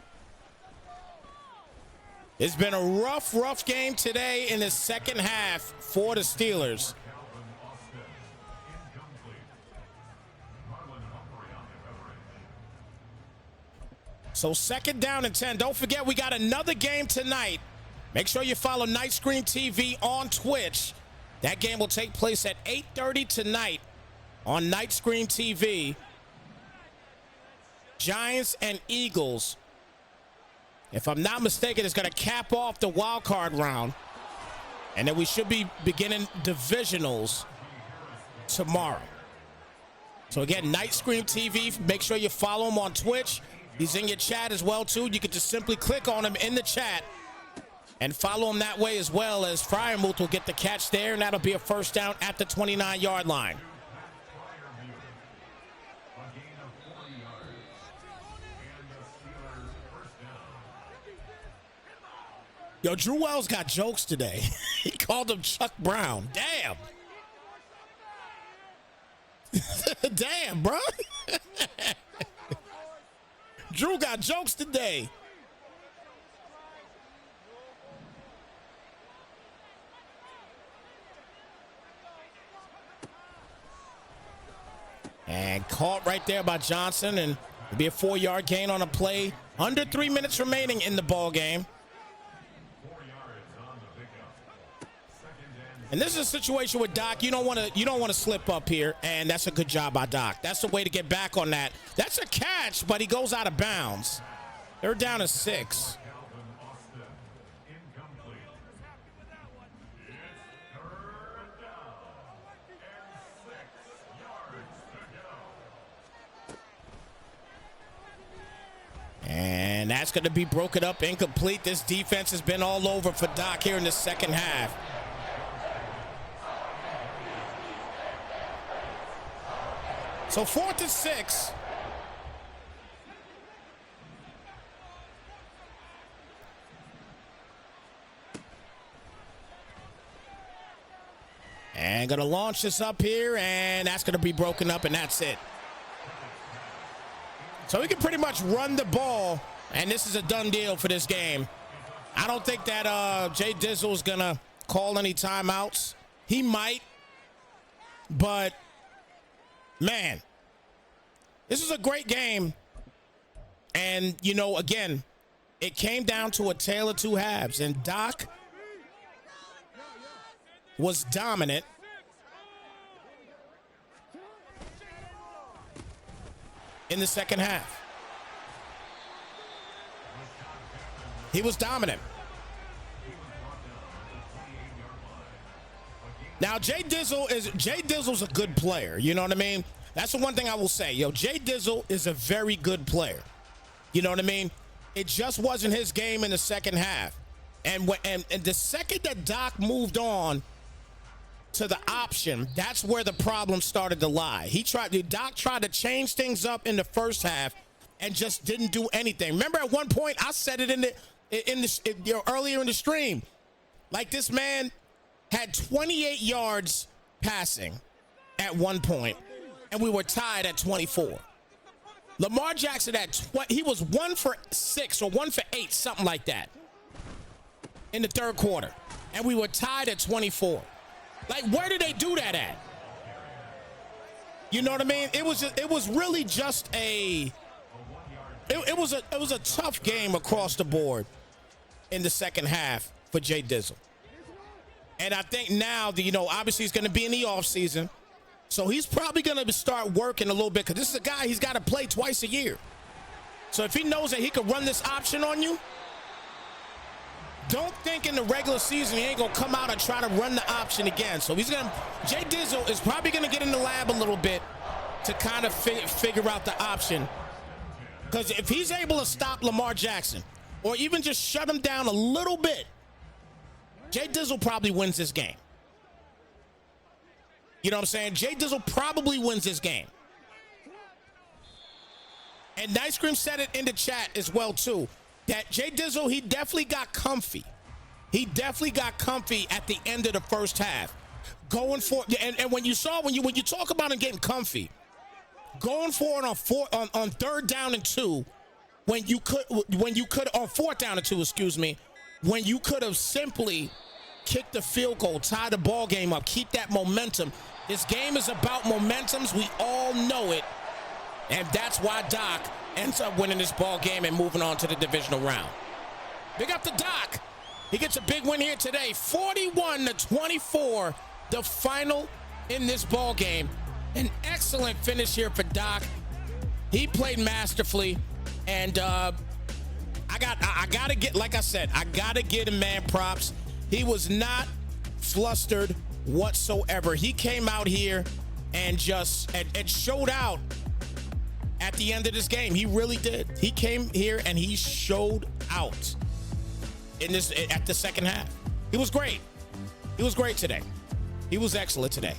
It's been a rough game today in the second half for the Steelers. So 2nd down and 10. Don't forget, we got another game tonight. Make sure you follow Night Screen TV on Twitch. That game will take place at 8:30 tonight on Night Screen TV. Giants and Eagles. If I'm not mistaken, it's going to cap off the wild card round. And then we should be beginning divisionals tomorrow. So again, Night Screen TV. Make sure you follow him on Twitch. He's in your chat as well, too. You can just simply click on him in the chat and follow him that way, as well as Fryermuth will get the catch there, and that'll be a first down at the 29-yard line. Yo, Drew Wells got jokes today. He called him Chuck Brown. Damn. Damn, bro. Drew got jokes today. And caught right there by Johnson, and it'll be a 4-yard gain on a play. Under 3 minutes remaining in the ball game. And this is a situation with Doc. You don't want to slip up here, and that's a good job by Doc. That's the way to get back on that. That's a catch, but he goes out of bounds. They're down to 6. And that's going to be broken up, incomplete. This defense has been all over for Doc here in the second half. So 4th and 6. And going to launch this up here, and that's going to be broken up, and that's it. So we can pretty much run the ball, and this is a done deal for this game. I don't think that Jay Dizzle is going to call any timeouts. He might, but man, this is a great game. And, you know, again, it came down to a tale of two halves, and Doc was dominant. In the second half. He was dominant. Now, Jay Dizzle's a good player. You know what I mean? That's the one thing I will say. Yo, Jay Dizzle is a very good player. You know what I mean? It just wasn't his game in the second half. And the second that Doc moved on to the option, that's where the problem started to lie. Doc tried to change things up in the first half and just didn't do anything. Remember, at one point I said it earlier in the stream, like, this man had 28 yards passing at one point, and we were tied at 24. Lamar Jackson he was 1 for 6 or 1 for 8, something like that, in the third quarter, and we were tied at 24. Like, where did they do that at? You know what I mean? It was really just it was a tough game across the board in the second half for Jay Dizzle. And I think now, obviously he's going to be in the offseason, so he's probably going to start working a little bit, because this is a guy, he's got to play twice a year. So if he knows that he could run this option on you, don't think in the regular season he ain't going to come out and try to run the option again. So Jay Dizzle is probably going to get in the lab a little bit to kind of figure out the option. Because if he's able to stop Lamar Jackson, or even just shut him down a little bit, Jay Dizzle probably wins this game. You know what I'm saying? Jay Dizzle probably wins this game. And Nice Cream said it in the chat as well, too, that Jay Dizzle, he definitely got comfy. He definitely got comfy at the end of the first half. Going for and when you talk about him getting comfy, going for it on third down and 2, when you could on fourth down and 2, excuse me, when you could have simply kicked the field goal, tie the ball game up, keep that momentum. This game is about momentums. We all know it. And that's why Doc ends up winning this ball game and moving on to the divisional round. Big up to Doc. He gets a big win here today. 41-24, the final in this ball game. An excellent finish here for Doc. He played masterfully. And I gotta get, like I said, I gotta get him man props. He was not flustered whatsoever. He came out here and just and showed out at the end of this game. He really did. He came here and he showed out at the second half. He was great. He was great today. He was excellent today.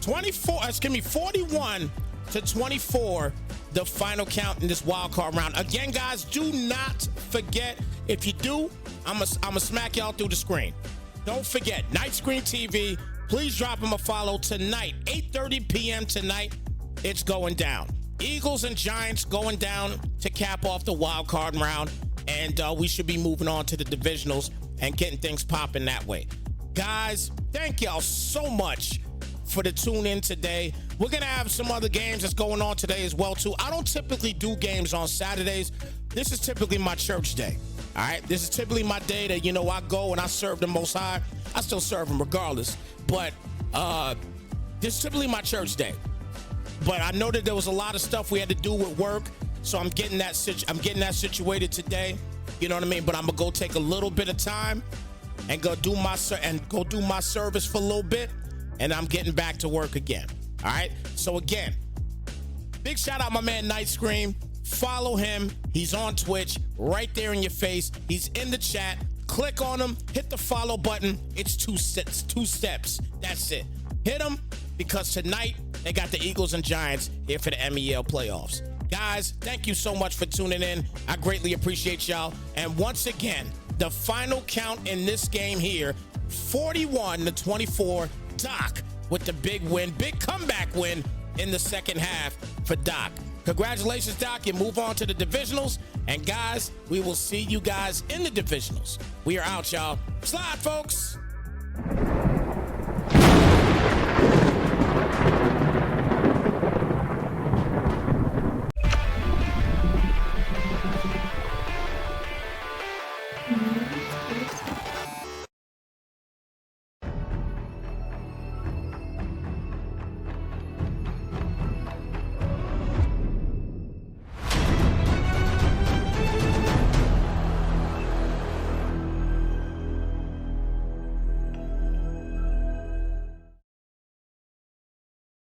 41-24, the final count in this wild card round. Again, guys, do not forget. If you do, I'm gonna smack y'all through the screen. Don't forget, Night Screen TV. Please drop him a follow tonight, 8:30 p.m. tonight. It's going down. Eagles and Giants going down to cap off the wild card round, and we should be moving on to the divisionals and getting things popping that way. Guys, thank y'all so much for the tune in today. We're gonna have some other games that's going on today as well too. I don't typically do games on Saturdays. This is typically my church day. All right, this is typically my day that, you know, I go and I serve the Most High. I still serve him regardless, but this is typically my church day. But I know that there was a lot of stuff we had to do with work, so I'm getting that situated today. You know what I mean? But I'm gonna go take a little bit of time and go do my service for a little bit, and I'm getting back to work again. All right. So again, big shout out my man Night Scream. Follow him. He's on Twitch, right there in your face. He's in the chat. Click on him. Hit the follow button. It's two steps. That's it. Hit him, because tonight they got the Eagles and Giants here for the MEL playoffs. Guys, thank you so much for tuning in. I greatly appreciate y'all. And once again, the final count in this game here, 41-24, Doc with the big win, big comeback win in the second half for Doc. Congratulations, Doc. You move on to the divisionals. And guys, we will see you guys in the divisionals. We are out, y'all. Slide, folks.